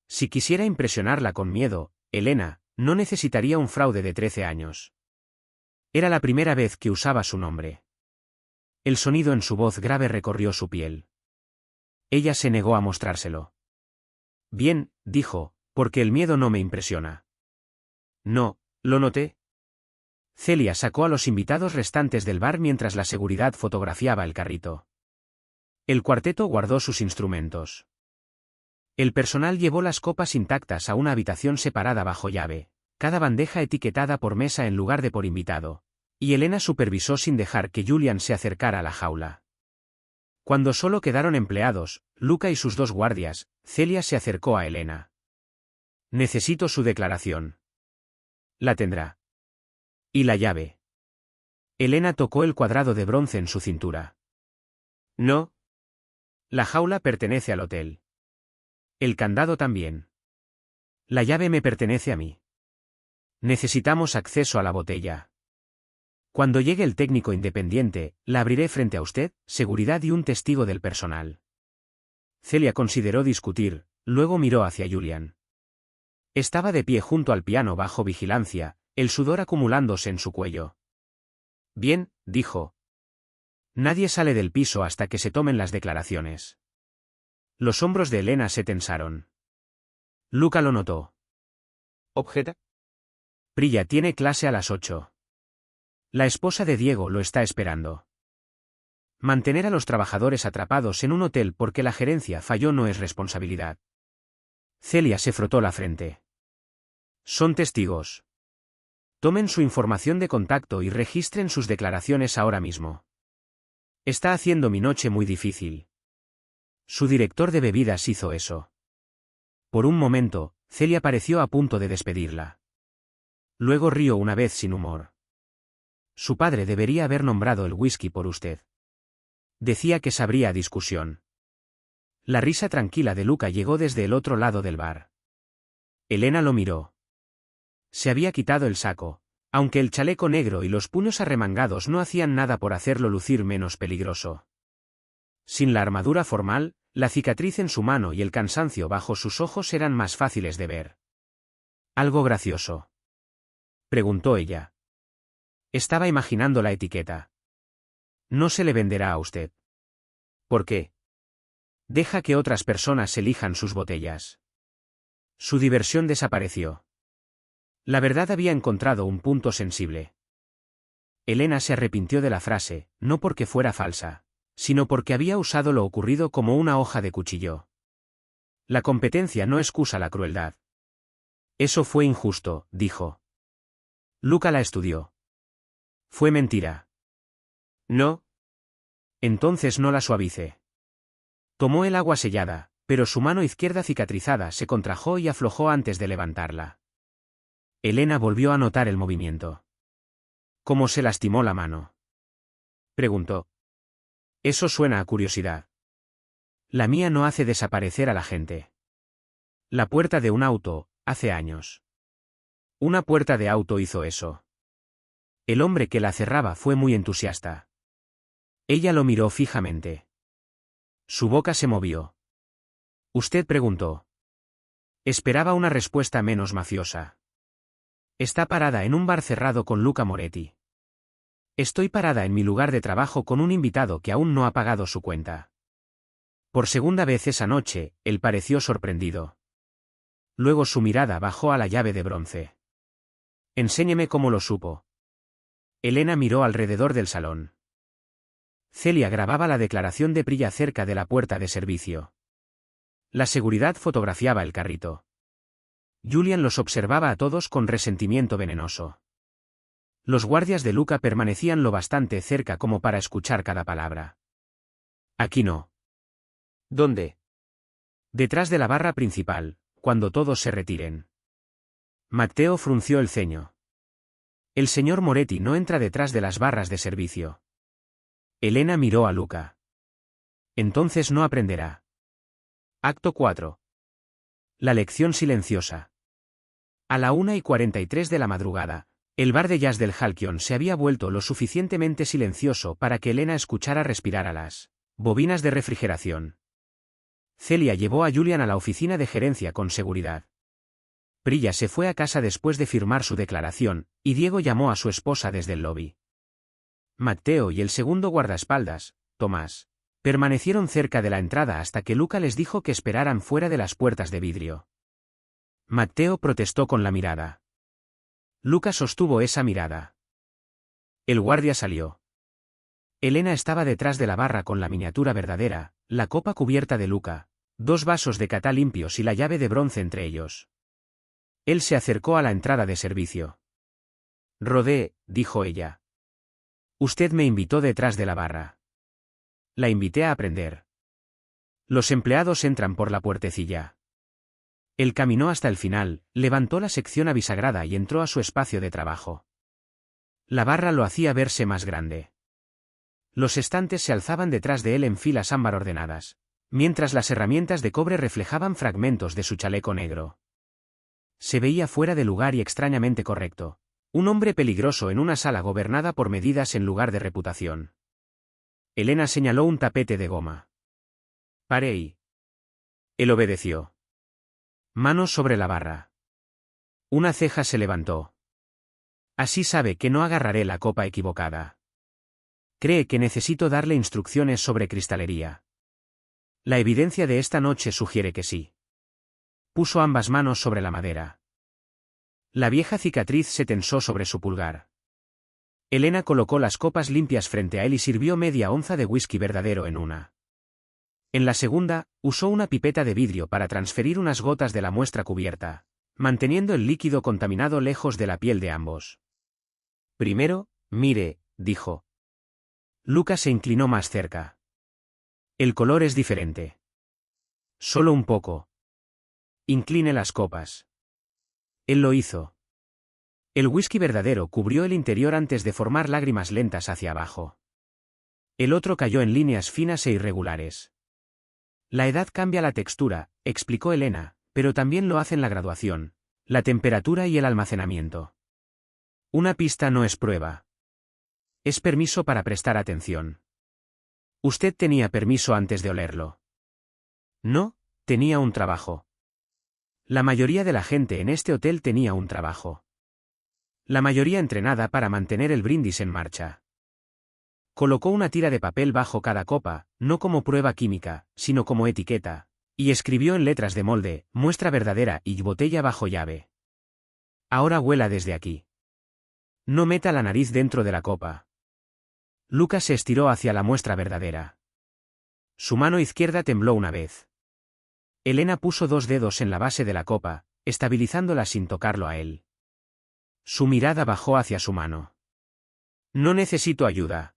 Si quisiera impresionarla con miedo, Elena, no necesitaría un fraude de 13 años. Era la primera vez que usaba su nombre. El sonido en su voz grave recorrió su piel. Ella se negó a mostrárselo. Bien, dijo, porque el miedo no me impresiona. No, lo noté. Celia sacó a los invitados restantes del bar mientras la seguridad fotografiaba el carrito. El cuarteto guardó sus instrumentos. El personal llevó las copas intactas a una habitación separada bajo llave, cada bandeja etiquetada por mesa en lugar de por invitado, y Elena supervisó sin dejar que Julian se acercara a la jaula. Cuando solo quedaron empleados, Luca y sus 2 guardias, Celia se acercó a Elena. Necesito su declaración. La tendrá. ¿Y la llave? Elena tocó el cuadrado de bronce en su cintura. No. La jaula pertenece al hotel. El candado también. La llave me pertenece a mí. Necesitamos acceso a la botella. Cuando llegue el técnico independiente, la abriré frente a usted, seguridad y un testigo del personal. Celia consideró discutir, luego miró hacia Julian. Estaba de pie junto al piano bajo vigilancia, el sudor acumulándose en su cuello. Bien, dijo. Nadie sale del piso hasta que se tomen las declaraciones. Los hombros de Elena se tensaron. Luca lo notó. ¿Objeta? Prilla tiene clase a las 8. La esposa de Diego lo está esperando. Mantener a los trabajadores atrapados en un hotel porque la gerencia falló no es responsabilidad. Celia se frotó la frente. Son testigos. Tomen su información de contacto y registren sus declaraciones ahora mismo. Está haciendo mi noche muy difícil. Su director de bebidas hizo eso. Por un momento, Celia pareció a punto de despedirla. Luego rió una vez sin humor. Su padre debería haber nombrado el whisky por usted. Decía que sabría a discusión. La risa tranquila de Luca llegó desde el otro lado del bar. Elena lo miró. Se había quitado el saco, aunque el chaleco negro y los puños arremangados no hacían nada por hacerlo lucir menos peligroso. Sin la armadura formal, la cicatriz en su mano y el cansancio bajo sus ojos eran más fáciles de ver. ¿Algo gracioso?, preguntó ella. Estaba imaginando la etiqueta. No se le venderá a usted. ¿Por qué? Deja que otras personas elijan sus botellas. Su diversión desapareció. La verdad había encontrado un punto sensible. Elena se arrepintió de la frase, no porque fuera falsa, sino porque había usado lo ocurrido como una hoja de cuchillo. La competencia no excusa la crueldad. Eso fue injusto, dijo. Luca la estudió. Fue mentira. No. Entonces no la suavice. Tomó el agua sellada, pero su mano izquierda cicatrizada se contrajo y aflojó antes de levantarla. Elena volvió a notar el movimiento. ¿Cómo se lastimó la mano?, preguntó. Eso suena a curiosidad. La mía no hace desaparecer a la gente. La puerta de un auto, hace años. Una puerta de auto hizo eso. El hombre que la cerraba fue muy entusiasta. Ella lo miró fijamente. Su boca se movió. Usted preguntó. Esperaba una respuesta menos mafiosa. Está parada en un bar cerrado con Luca Moretti. Estoy parada en mi lugar de trabajo con un invitado que aún no ha pagado su cuenta. Por segunda vez esa noche, él pareció sorprendido. Luego su mirada bajó a la llave de bronce. Enséñeme cómo lo supo. Elena miró alrededor del salón. Celia grababa la declaración de Prilla cerca de la puerta de servicio. La seguridad fotografiaba el carrito. Julian los observaba a todos con resentimiento venenoso. Los guardias de Luca permanecían lo bastante cerca como para escuchar cada palabra. Aquí no. ¿Dónde? Detrás de la barra principal, cuando todos se retiren. Matteo frunció el ceño. El señor Moretti no entra detrás de las barras de servicio. Elena miró a Luca. Entonces no aprenderá. Acto 4. La lección silenciosa. A la 1:43 de la madrugada, el bar de jazz del Halcyon se había vuelto lo suficientemente silencioso para que Elena escuchara respirar a las bobinas de refrigeración. Celia llevó a Julian a la oficina de gerencia con seguridad. Prilla se fue a casa después de firmar su declaración, y Diego llamó a su esposa desde el lobby. Matteo y el segundo guardaespaldas, Tomás, permanecieron cerca de la entrada hasta que Luca les dijo que esperaran fuera de las puertas de vidrio. Matteo protestó con la mirada. Luca sostuvo esa mirada. El guardia salió. Elena estaba detrás de la barra con la miniatura verdadera, la copa cubierta de Luca, 2 vasos de catá limpios y la llave de bronce entre ellos. Él se acercó a la entrada de servicio. Rodé, dijo ella. Usted me invitó detrás de la barra. La invité a aprender. Los empleados entran por la puertecilla. Él caminó hasta el final, levantó la sección abisagrada y entró a su espacio de trabajo. La barra lo hacía verse más grande. Los estantes se alzaban detrás de él en filas ámbar ordenadas, mientras las herramientas de cobre reflejaban fragmentos de su chaleco negro. Se veía fuera de lugar y extrañamente correcto. Un hombre peligroso en una sala gobernada por medidas en lugar de reputación. Elena señaló un tapete de goma. Parei. Él obedeció. Manos sobre la barra. Una ceja se levantó. Así sabe que no agarraré la copa equivocada. Cree que necesito darle instrucciones sobre cristalería. La evidencia de esta noche sugiere que sí. Puso ambas manos sobre la madera. La vieja cicatriz se tensó sobre su pulgar. Elena colocó las copas limpias frente a él y sirvió media onza de whisky verdadero en una. En la segunda, usó una pipeta de vidrio para transferir unas gotas de la muestra cubierta, manteniendo el líquido contaminado lejos de la piel de ambos. Primero, mire, dijo. Luca se inclinó más cerca. El color es diferente. Solo un poco. Incline las copas. Él lo hizo. El whisky verdadero cubrió el interior antes de formar lágrimas lentas hacia abajo. El otro cayó en líneas finas e irregulares. La edad cambia la textura, explicó Elena, pero también lo hacen la graduación, la temperatura y el almacenamiento. Una pista no es prueba. Es permiso para prestar atención. Usted tenía permiso antes de olerlo. No, tenía un trabajo. La mayoría de la gente en este hotel tenía un trabajo. La mayoría entrenada para mantener el brindis en marcha. Colocó una tira de papel bajo cada copa, no como prueba química, sino como etiqueta, y escribió en letras de molde, muestra verdadera y botella bajo llave. Ahora huela desde aquí. No meta la nariz dentro de la copa. Lucas se estiró hacia la muestra verdadera. Su mano izquierda tembló una vez. Elena puso 2 dedos en la base de la copa, estabilizándola sin tocarlo a él. Su mirada bajó hacia su mano. No necesito ayuda.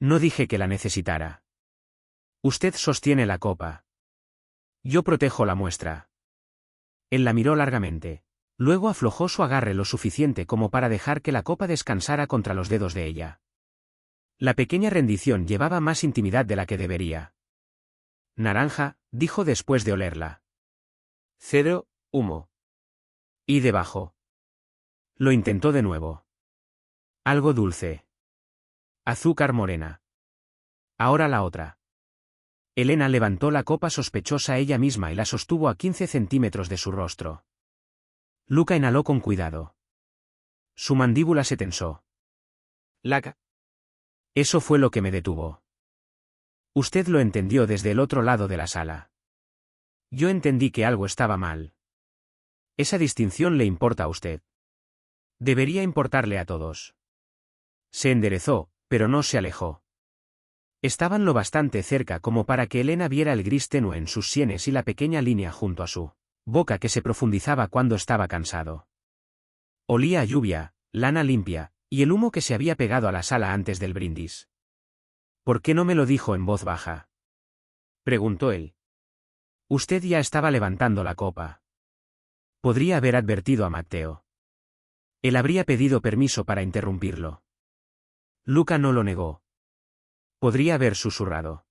No dije que la necesitara. Usted sostiene la copa. Yo protejo la muestra. Él la miró largamente. Luego aflojó su agarre lo suficiente como para dejar que la copa descansara contra los dedos de ella. La pequeña rendición llevaba más intimidad de la que debería. Naranja, dijo después de olerla. Cedro, humo. Y debajo. Lo intentó de nuevo. Algo dulce. Azúcar morena. Ahora la otra. Elena levantó la copa sospechosa ella misma y la sostuvo a 15 centímetros de su rostro. Luca inhaló con cuidado. Su mandíbula se tensó. Laca. Eso fue lo que me detuvo. Usted lo entendió desde el otro lado de la sala. Yo entendí que algo estaba mal. Esa distinción le importa a usted. Debería importarle a todos. Se enderezó, pero no se alejó. Estaban lo bastante cerca como para que Elena viera el gris tenue en sus sienes y la pequeña línea junto a su boca que se profundizaba cuando estaba cansado. Olía a lluvia, lana limpia, y el humo que se había pegado a la sala antes del brindis. ¿Por qué no me lo dijo en voz baja? Preguntó él. Usted ya estaba levantando la copa. Podría haber advertido a Matteo. Él habría pedido permiso para interrumpirlo. Luca no lo negó. Podría haber susurrado.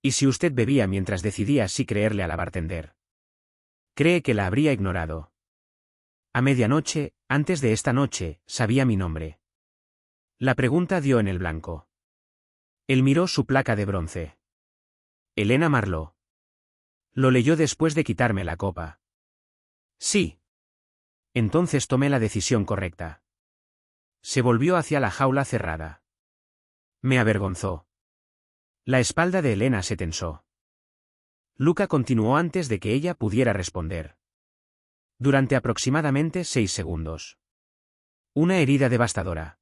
¿Y si usted bebía mientras decidía si creerle a la bartender? Cree que la habría ignorado. A medianoche, antes de esta noche, sabía mi nombre. La pregunta dio en el blanco. Él miró su placa de bronce. Elena Marlowe. Lo leyó después de quitarme la copa. Sí. Entonces tomé la decisión correcta. Se volvió hacia la jaula cerrada. Me avergonzó. La espalda de Elena se tensó. Luca continuó antes de que ella pudiera responder. Durante aproximadamente 6 segundos. Una herida devastadora.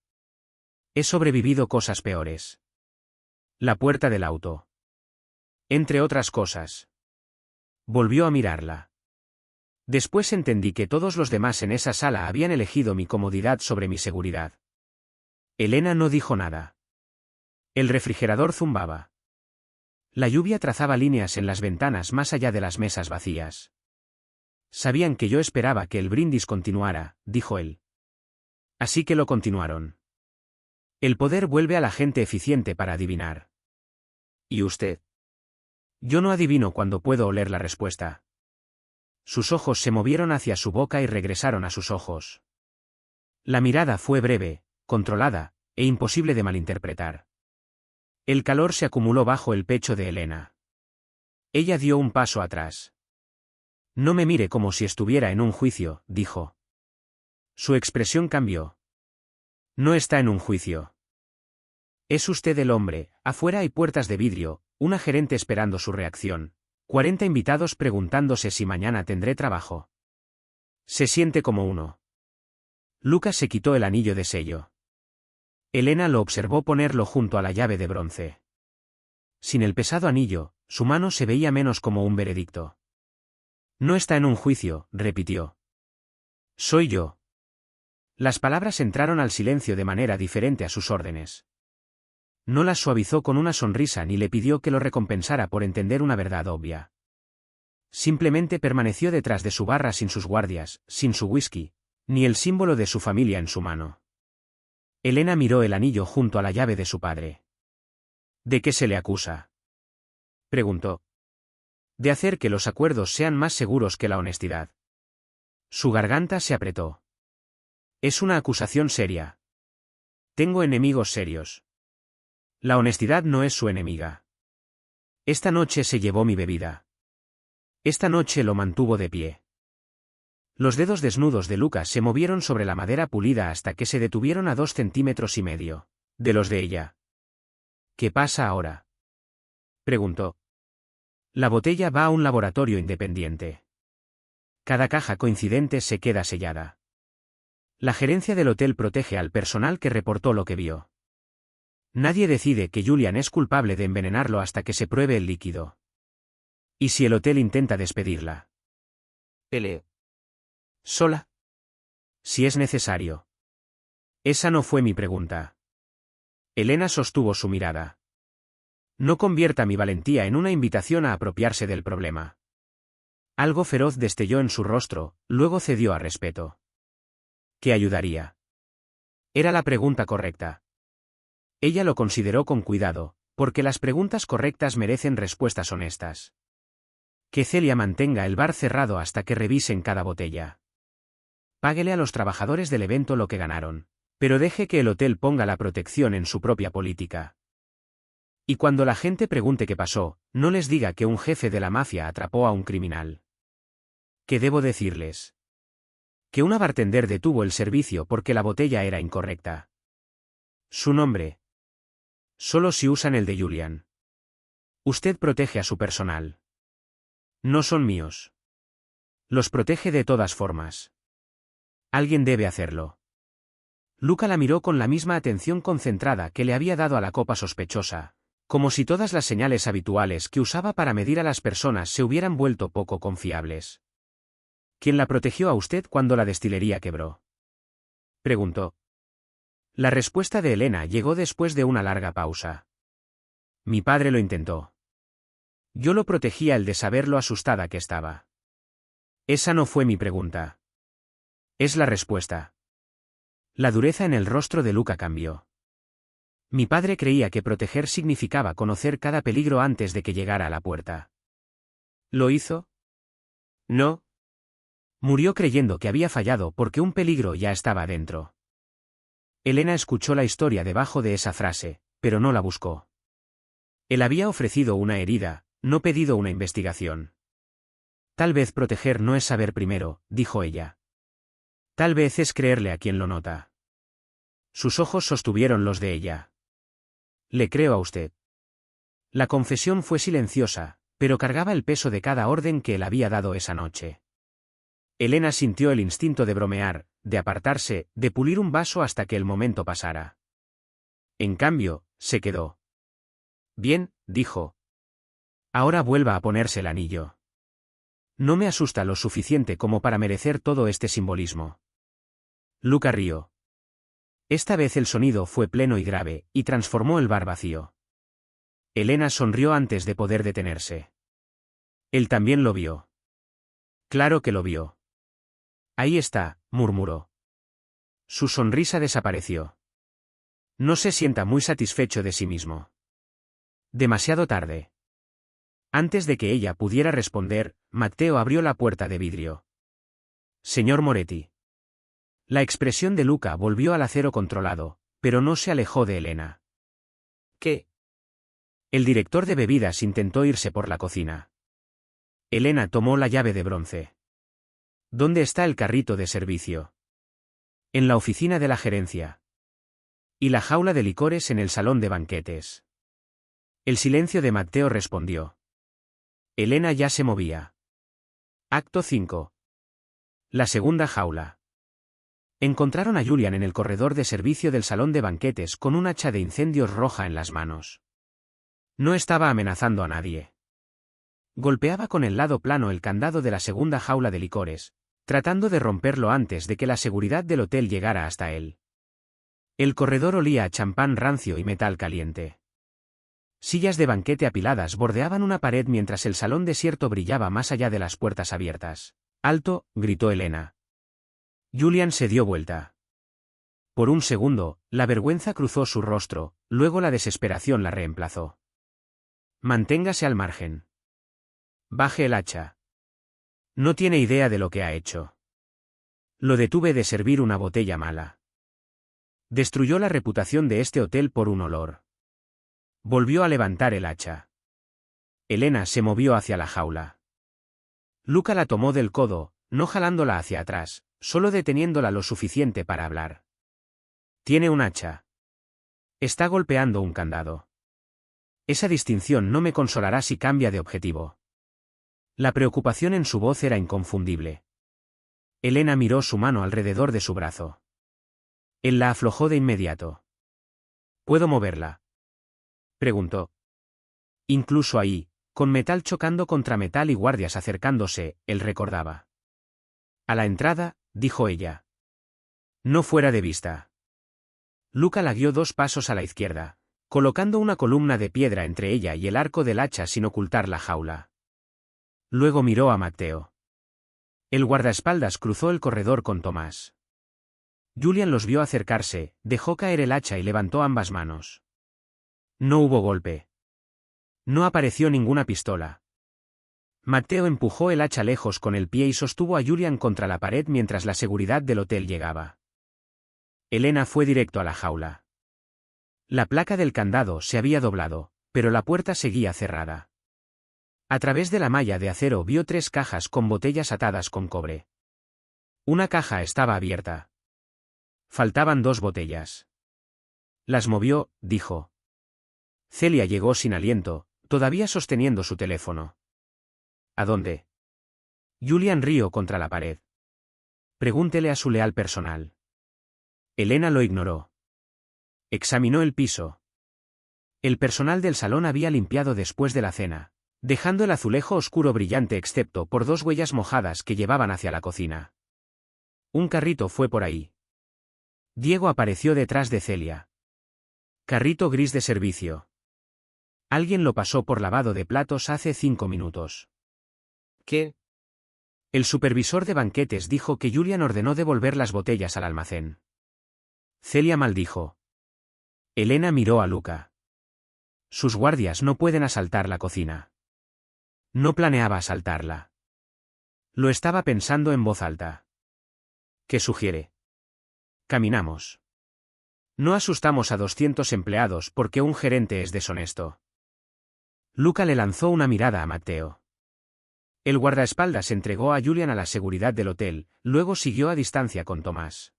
He sobrevivido cosas peores. La puerta del auto. Entre otras cosas. Volvió a mirarla. Después entendí que todos los demás en esa sala habían elegido mi comodidad sobre mi seguridad. Elena no dijo nada. El refrigerador zumbaba. La lluvia trazaba líneas en las ventanas más allá de las mesas vacías. Sabían que yo esperaba que el brindis continuara, dijo él. Así que lo continuaron. El poder vuelve a la gente eficiente para adivinar. ¿Y usted? Yo no adivino cuando puedo oler la respuesta. Sus ojos se movieron hacia su boca y regresaron a sus ojos. La mirada fue breve, controlada, e imposible de malinterpretar. El calor se acumuló bajo el pecho de Elena. Ella dio un paso atrás. No me mire como si estuviera en un juicio, dijo. Su expresión cambió. No está en un juicio. Es usted el hombre, afuera hay puertas de vidrio, una gerente esperando su reacción. 40 invitados preguntándose si mañana tendré trabajo. Se siente como uno. Lucas se quitó el anillo de sello. Elena lo observó ponerlo junto a la llave de bronce. Sin el pesado anillo, su mano se veía menos como un veredicto. No está en un juicio, repitió. Soy yo. Las palabras entraron al silencio de manera diferente a sus órdenes. No las suavizó con una sonrisa ni le pidió que lo recompensara por entender una verdad obvia. Simplemente permaneció detrás de su barra sin sus guardias, sin su whisky, ni el símbolo de su familia en su mano. Elena miró el anillo junto a la llave de su padre. ¿De qué se le acusa? Preguntó. De hacer que los acuerdos sean más seguros que la honestidad. Su garganta se apretó. Es una acusación seria. Tengo enemigos serios. La honestidad no es su enemiga. Esta noche se llevó mi bebida. Esta noche lo mantuvo de pie. Los dedos desnudos de Lucas se movieron sobre la madera pulida hasta que se detuvieron a 2,5 centímetros de los de ella. ¿Qué pasa ahora? Preguntó. La botella va a un laboratorio independiente. Cada caja coincidente se queda sellada. La gerencia del hotel protege al personal que reportó lo que vio. Nadie decide que Julian es culpable de envenenarlo hasta que se pruebe el líquido. ¿Y si el hotel intenta despedirla? L. ¿Sola? Si es necesario. Esa no fue mi pregunta. Elena sostuvo su mirada. No convierta mi valentía en una invitación a apropiarse del problema. Algo feroz destelló en su rostro, luego cedió a respeto. ¿Qué ayudaría? Era la pregunta correcta. Ella lo consideró con cuidado, porque las preguntas correctas merecen respuestas honestas. Que Celia mantenga el bar cerrado hasta que revisen cada botella. Páguele a los trabajadores del evento lo que ganaron, pero deje que el hotel ponga la protección en su propia política. Y cuando la gente pregunte qué pasó, no les diga que un jefe de la mafia atrapó a un criminal. ¿Qué debo decirles? Que una bartender detuvo el servicio porque la botella era incorrecta. Su nombre. Solo si usan el de Julian. Usted protege a su personal. No son míos. Los protege de todas formas. Alguien debe hacerlo. Luca la miró con la misma atención concentrada que le había dado a la copa sospechosa, como si todas las señales habituales que usaba para medir a las personas se hubieran vuelto poco confiables. ¿Quién la protegió a usted cuando la destilería quebró? Preguntó. La respuesta de Elena llegó después de una larga pausa. Mi padre lo intentó. Yo lo protegía el de saber lo asustada que estaba. Esa no fue mi pregunta. Es la respuesta. La dureza en el rostro de Luca cambió. Mi padre creía que proteger significaba conocer cada peligro antes de que llegara a la puerta. ¿Lo hizo? No. Murió creyendo que había fallado porque un peligro ya estaba dentro. Elena escuchó la historia debajo de esa frase, pero no la buscó. Él había ofrecido una herida, no pedido una investigación. Tal vez proteger no es saber primero, dijo ella. Tal vez es creerle a quien lo nota. Sus ojos sostuvieron los de ella. Le creo a usted. La confesión fue silenciosa, pero cargaba el peso de cada orden que él había dado esa noche. Elena sintió el instinto de bromear, de apartarse, de pulir un vaso hasta que el momento pasara. En cambio, se quedó. Bien, dijo. Ahora vuelva a ponerse el anillo. No me asusta lo suficiente como para merecer todo este simbolismo. Luca rió. Esta vez el sonido fue pleno y grave, y transformó el bar vacío. Elena sonrió antes de poder detenerse. Él también lo vio. Claro que lo vio. Ahí está, murmuró. Su sonrisa desapareció. No se sienta muy satisfecho de sí mismo. Demasiado tarde. Antes de que ella pudiera responder, Matteo abrió la puerta de vidrio. Señor Moretti. La expresión de Luca volvió al acero controlado, pero no se alejó de Elena. ¿Qué? El director de bebidas intentó irse por la cocina. Elena tomó la llave de bronce. ¿Dónde está el carrito de servicio? En la oficina de la gerencia. Y la jaula de licores en el salón de banquetes. El silencio de Matteo respondió. Elena ya se movía. Acto 5. La segunda jaula. Encontraron a Julian en el corredor de servicio del salón de banquetes con un hacha de incendios roja en las manos. No estaba amenazando a nadie. Golpeaba con el lado plano el candado de la segunda jaula de licores, tratando de romperlo antes de que la seguridad del hotel llegara hasta él. El corredor olía a champán rancio y metal caliente. Sillas de banquete apiladas bordeaban una pared mientras el salón desierto brillaba más allá de las puertas abiertas. ¡Alto!, gritó Elena. Julian se dio vuelta. Por un segundo, la vergüenza cruzó su rostro, luego la desesperación la reemplazó. Manténgase al margen. Baje el hacha. No tiene idea de lo que ha hecho. Lo detuve de servir una botella mala. Destruyó la reputación de este hotel por un olor. Volvió a levantar el hacha. Elena se movió hacia la jaula. Luca la tomó del codo, no jalándola hacia atrás, solo deteniéndola lo suficiente para hablar. Tiene un hacha. Está golpeando un candado. Esa distinción no me consolará si cambia de objetivo. La preocupación en su voz era inconfundible. Elena miró su mano alrededor de su brazo. Él la aflojó de inmediato. ¿Puedo moverla?, preguntó. Incluso ahí, con metal chocando contra metal y guardias acercándose, él recordaba. A la entrada, dijo ella. No fuera de vista. Luca la guió 2 pasos a la izquierda, colocando una columna de piedra entre ella y el arco del hacha sin ocultar la jaula. Luego miró a Matteo. El guardaespaldas cruzó el corredor con Tomás. Julian los vio acercarse, dejó caer el hacha y levantó ambas manos. No hubo golpe. No apareció ninguna pistola. Matteo empujó el hacha lejos con el pie y sostuvo a Julian contra la pared mientras la seguridad del hotel llegaba. Elena fue directo a la jaula. La placa del candado se había doblado, pero la puerta seguía cerrada. A través de la malla de acero vio 3 cajas con botellas atadas con cobre. Una caja estaba abierta. Faltaban 2 botellas. Las movió, dijo. Celia llegó sin aliento, todavía sosteniendo su teléfono. ¿A dónde? Julian rió contra la pared. Pregúntele a su leal personal. Elena lo ignoró. Examinó el piso. El personal del salón había limpiado después de la cena, dejando el azulejo oscuro brillante excepto por 2 huellas mojadas que llevaban hacia la cocina. Un carrito fue por ahí. Diego apareció detrás de Celia. Carrito gris de servicio. Alguien lo pasó por lavado de platos hace 5 minutos. ¿Qué? El supervisor de banquetes dijo que Julian ordenó devolver las botellas al almacén. Celia maldijo. Elena miró a Luca. Sus guardias no pueden asaltar la cocina. No planeaba asaltarla. Lo estaba pensando en voz alta. ¿Qué sugiere? Caminamos. No asustamos a 200 empleados porque un gerente es deshonesto. Luca le lanzó una mirada a Matteo. El guardaespaldas entregó a Julian a la seguridad del hotel, luego siguió a distancia con Tomás.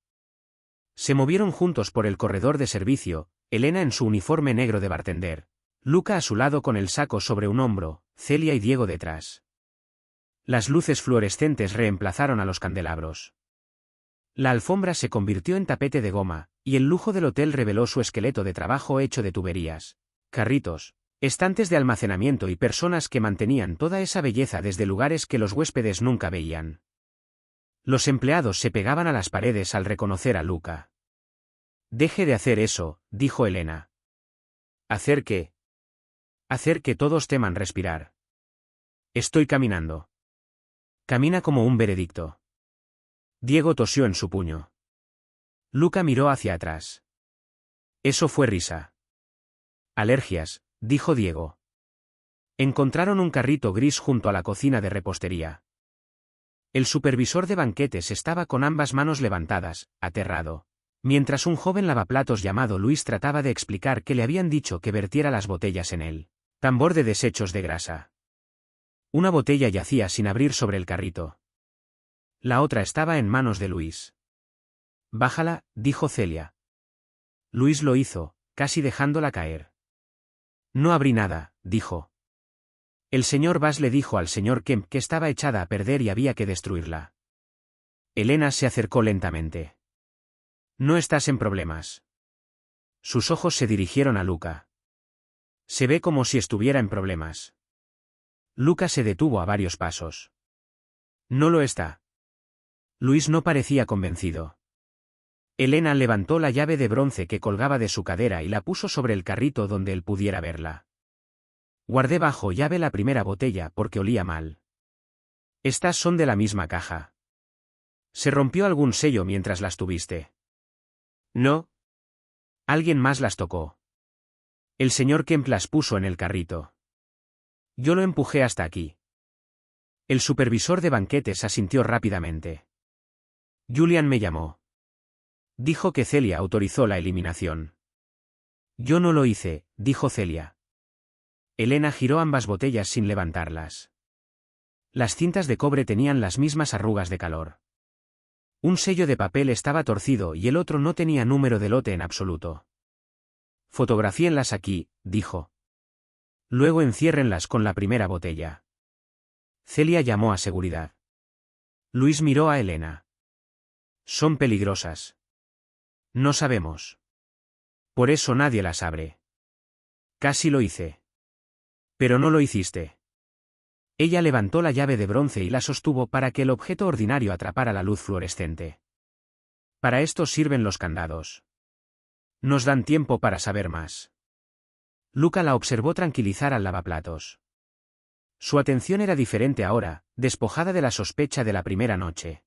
Se movieron juntos por el corredor de servicio, Elena en su uniforme negro de bartender, Luca a su lado con el saco sobre un hombro, Celia y Diego detrás. Las luces fluorescentes reemplazaron a los candelabros. La alfombra se convirtió en tapete de goma, y el lujo del hotel reveló su esqueleto de trabajo hecho de tuberías, carritos, estantes de almacenamiento y personas que mantenían toda esa belleza desde lugares que los huéspedes nunca veían. Los empleados se pegaban a las paredes al reconocer a Luca. «Deje de hacer eso», dijo Elena. «¿Hacer qué?» «Hacer que todos teman respirar». «Estoy caminando». «Camina como un veredicto». Diego tosió en su puño. Luca miró hacia atrás. Eso fue risa. «Alergias», dijo Diego. Encontraron un carrito gris junto a la cocina de repostería. El supervisor de banquetes estaba con ambas manos levantadas, aterrado, mientras un joven lavaplatos llamado Luis trataba de explicar que le habían dicho que vertiera las botellas en el tambor de desechos de grasa. Una botella yacía sin abrir sobre el carrito. La otra estaba en manos de Luis. «Bájala», dijo Celia. Luis lo hizo, casi dejándola caer. «No abrí nada», dijo. El señor Bass le dijo al señor Kemp que estaba echada a perder y había que destruirla. Elena se acercó lentamente. «No estás en problemas». Sus ojos se dirigieron a Luca. Se ve como si estuviera en problemas. Luca se detuvo a varios pasos. «No lo está». Luis no parecía convencido. Elena levantó la llave de bronce que colgaba de su cadera y la puso sobre el carrito donde él pudiera verla. «Guardé bajo llave la primera botella porque olía mal. Estas son de la misma caja. ¿Se rompió algún sello mientras las tuviste?» «No». «Alguien más las tocó». El señor Kemp las puso en el carrito. «Yo lo empujé hasta aquí». El supervisor de banquetes asintió rápidamente. «Julian me llamó. Dijo que Celia autorizó la eliminación». «Yo no lo hice», dijo Celia. Elena giró ambas botellas sin levantarlas. Las cintas de cobre tenían las mismas arrugas de calor. Un sello de papel estaba torcido y el otro no tenía número de lote en absoluto. «Fotografíenlas aquí», dijo. «Luego enciérrenlas con la primera botella». Celia llamó a seguridad. Luis miró a Elena. «Son peligrosas». «No sabemos. Por eso nadie las abre». «Casi lo hice». «Pero no lo hiciste». Ella levantó la llave de bronce y la sostuvo para que el objeto ordinario atrapara la luz fluorescente. «Para esto sirven los candados. Nos dan tiempo para saber más». Luca la observó tranquilizar al lavaplatos. Su atención era diferente ahora, despojada de la sospecha de la primera noche.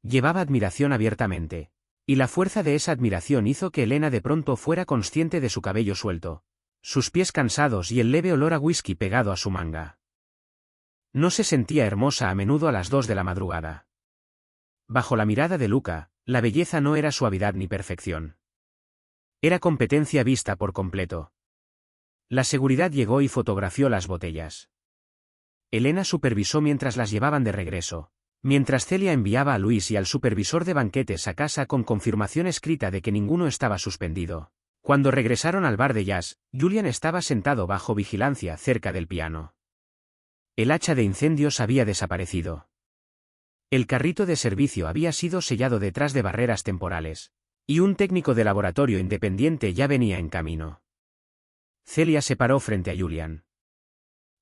Llevaba admiración abiertamente, y la fuerza de esa admiración hizo que Elena de pronto fuera consciente de su cabello suelto, sus pies cansados y el leve olor a whisky pegado a su manga. No se sentía hermosa a menudo a las 2 de la madrugada. Bajo la mirada de Luca, la belleza no era suavidad ni perfección. Era competencia vista por completo. La seguridad llegó y fotografió las botellas. Elena supervisó mientras las llevaban de regreso, mientras Celia enviaba a Luis y al supervisor de banquetes a casa con confirmación escrita de que ninguno estaba suspendido. Cuando regresaron al bar de jazz, Julian estaba sentado bajo vigilancia cerca del piano. El hacha de incendios había desaparecido. El carrito de servicio había sido sellado detrás de barreras temporales, y un técnico de laboratorio independiente ya venía en camino. Celia se paró frente a Julian.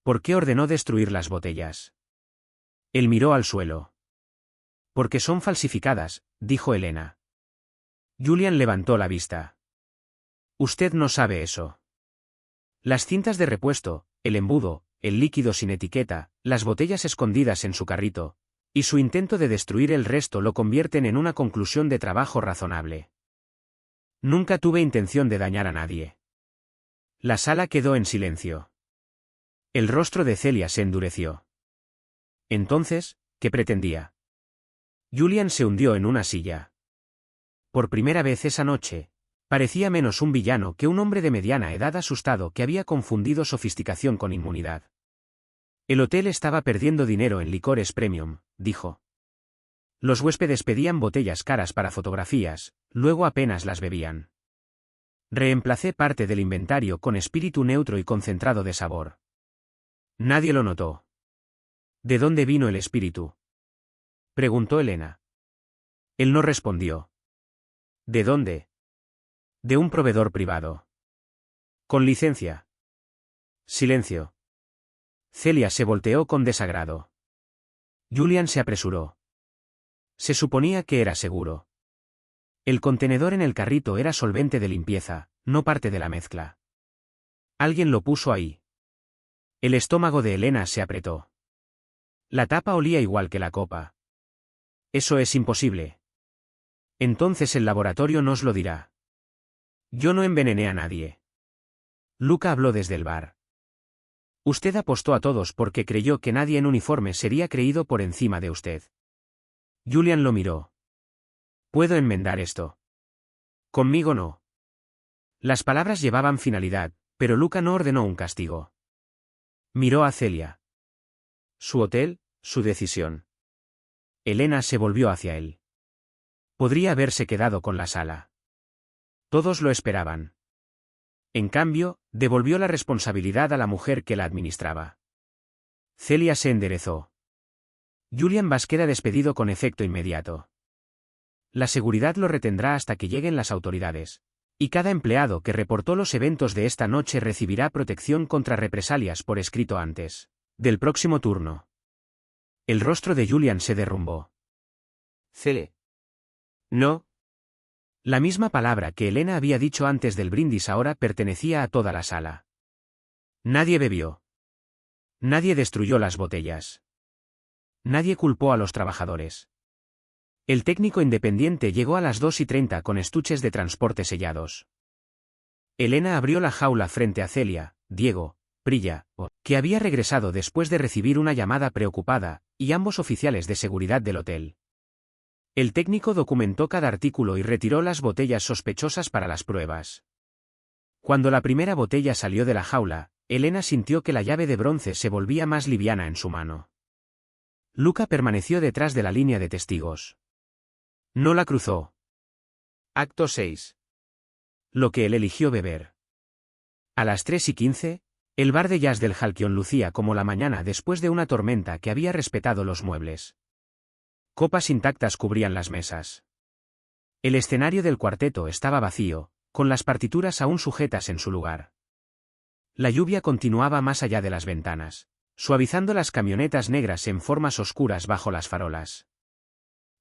¿Por qué ordenó destruir las botellas? Él miró al suelo. Porque son falsificadas, dijo Elena. Julian levantó la vista. Usted no sabe eso. Las cintas de repuesto, el embudo, el líquido sin etiqueta, las botellas escondidas en su carrito, Y su intento de destruir el resto lo convierten en una conclusión de trabajo razonable. Nunca tuve intención de dañar a nadie. La sala quedó en silencio. El rostro de Celia se endureció. Entonces, ¿qué pretendía? Julian se hundió en una silla. Por primera vez esa noche, parecía menos un villano que un hombre de mediana edad asustado que había confundido sofisticación con inmunidad. El hotel estaba perdiendo dinero en licores premium, dijo. Los huéspedes pedían botellas caras para fotografías, luego apenas las bebían. Reemplacé parte del inventario con espíritu neutro y concentrado de sabor. Nadie lo notó. ¿De dónde vino el espíritu?, preguntó Elena. Él no respondió. ¿De dónde? De un proveedor privado. Con licencia. Silencio. Celia se volteó con desagrado. Julian se apresuró. Se suponía que era seguro. El contenedor en el carrito era solvente de limpieza, no parte de la mezcla. Alguien lo puso ahí. El estómago de Elena se apretó. La tapa olía igual que la copa. Eso es imposible. Entonces el laboratorio nos lo dirá. Yo no envenené a nadie. Luca habló desde el bar. Usted apostó a todos porque creyó que nadie en uniforme sería creído por encima de usted. Julian lo miró. Puedo enmendar esto. Conmigo no. Las palabras llevaban finalidad, pero Luca no ordenó un castigo. Miró a Celia. Su hotel, su decisión. Elena se volvió hacia él. Podría haberse quedado con la sala. Todos lo esperaban. En cambio, devolvió la responsabilidad a la mujer que la administraba. Celia se enderezó. Julian Bass queda despedido con efecto inmediato. La seguridad lo retendrá hasta que lleguen las autoridades. Y cada empleado que reportó los eventos de esta noche recibirá protección contra represalias por escrito antes del próximo turno. El rostro de Julian se derrumbó. Cele. No. La misma palabra que Elena había dicho antes del brindis ahora pertenecía a toda la sala. Nadie bebió. Nadie destruyó las botellas. Nadie culpó a los trabajadores. El técnico independiente llegó a las 2:30 con estuches de transporte sellados. Elena abrió la jaula frente a Celia, Diego, Prilla, que había regresado después de recibir una llamada preocupada, y ambos oficiales de seguridad del hotel. El técnico documentó cada artículo y retiró las botellas sospechosas para las pruebas. Cuando la primera botella salió de la jaula, Elena sintió que la llave de bronce se volvía más liviana en su mano. Luca permaneció detrás de la línea de testigos. No la cruzó. Acto 6. Lo que él eligió beber. A las 3:15, el bar de jazz del Halcyon lucía como la mañana después de una tormenta que había respetado los muebles. Copas intactas cubrían las mesas. El escenario del cuarteto estaba vacío, con las partituras aún sujetas en su lugar. La lluvia continuaba más allá de las ventanas, suavizando las camionetas negras en formas oscuras bajo las farolas.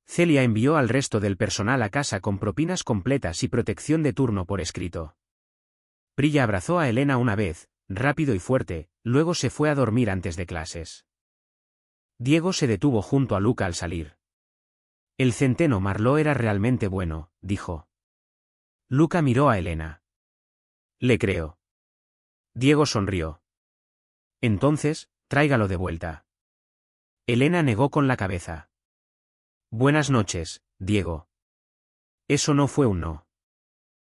Celia envió al resto del personal a casa con propinas completas y protección de turno por escrito. Prilla abrazó a Elena una vez, rápido y fuerte, luego se fue a dormir antes de clases. Diego se detuvo junto a Luca al salir. El centeno Marlot era realmente bueno, dijo. Luca miró a Elena. Le creo. Diego sonrió. Entonces, tráigalo de vuelta. Elena negó con la cabeza. Buenas noches, Diego. Eso no fue un no.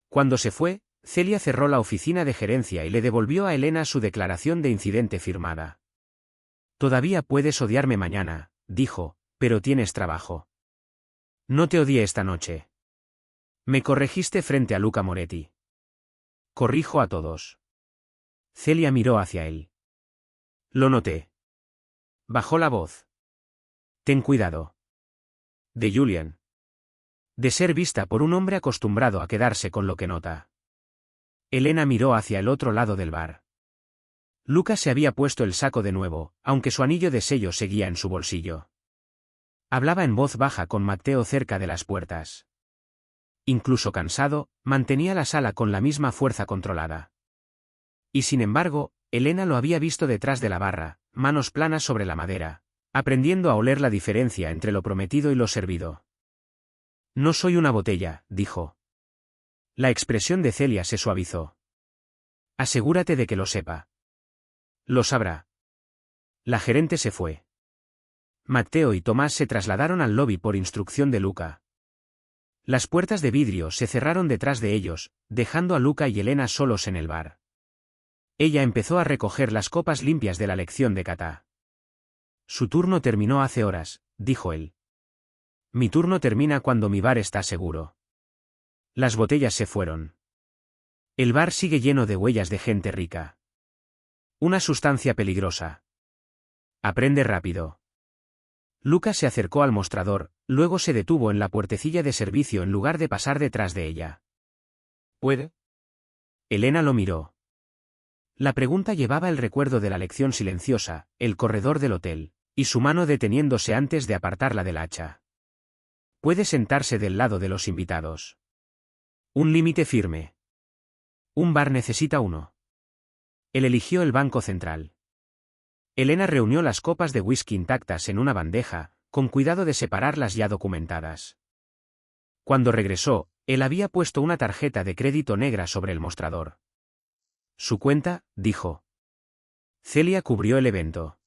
Cuando se fue, Celia cerró la oficina de gerencia y le devolvió a Elena su declaración de incidente firmada. Todavía puedes odiarme mañana, dijo, pero tienes trabajo. No te odié esta noche. Me corregiste frente a Luca Moretti. Corrijo a todos. Celia miró hacia él. Lo noté. Bajó la voz. Ten cuidado. De Julian. De ser vista por un hombre acostumbrado a quedarse con lo que nota. Elena miró hacia el otro lado del bar. Luca se había puesto el saco de nuevo, aunque su anillo de sello seguía en su bolsillo. Hablaba en voz baja con Matteo cerca de las puertas. Incluso cansado, mantenía la sala con la misma fuerza controlada. Y sin embargo, Elena lo había visto detrás de la barra, manos planas sobre la madera, aprendiendo a oler la diferencia entre lo prometido y lo servido. No soy una botella, dijo. La expresión de Celia se suavizó. Asegúrate de que lo sepa. Lo sabrá. La gerente se fue. Matteo y Tomás se trasladaron al lobby por instrucción de Luca. Las puertas de vidrio se cerraron detrás de ellos, dejando a Luca y Elena solos en el bar. Ella empezó a recoger las copas limpias de la lección de kata. Su turno terminó hace horas, dijo él. Mi turno termina cuando mi bar está seguro. Las botellas se fueron. El bar sigue lleno de huellas de gente rica. Una sustancia peligrosa. Aprende rápido. Luca se acercó al mostrador, luego se detuvo en la puertecilla de servicio en lugar de pasar detrás de ella. ¿Puede? Elena lo miró. La pregunta llevaba el recuerdo de la lección silenciosa, el corredor del hotel, y su mano deteniéndose antes de apartarla del hacha. Puede sentarse del lado de los invitados. Un límite firme. Un bar necesita uno. Él eligió el banco central. Elena reunió las copas de whisky intactas en una bandeja, con cuidado de separarlas ya documentadas. Cuando regresó, él había puesto una tarjeta de crédito negra sobre el mostrador. Su cuenta, dijo. Celia cubrió el evento.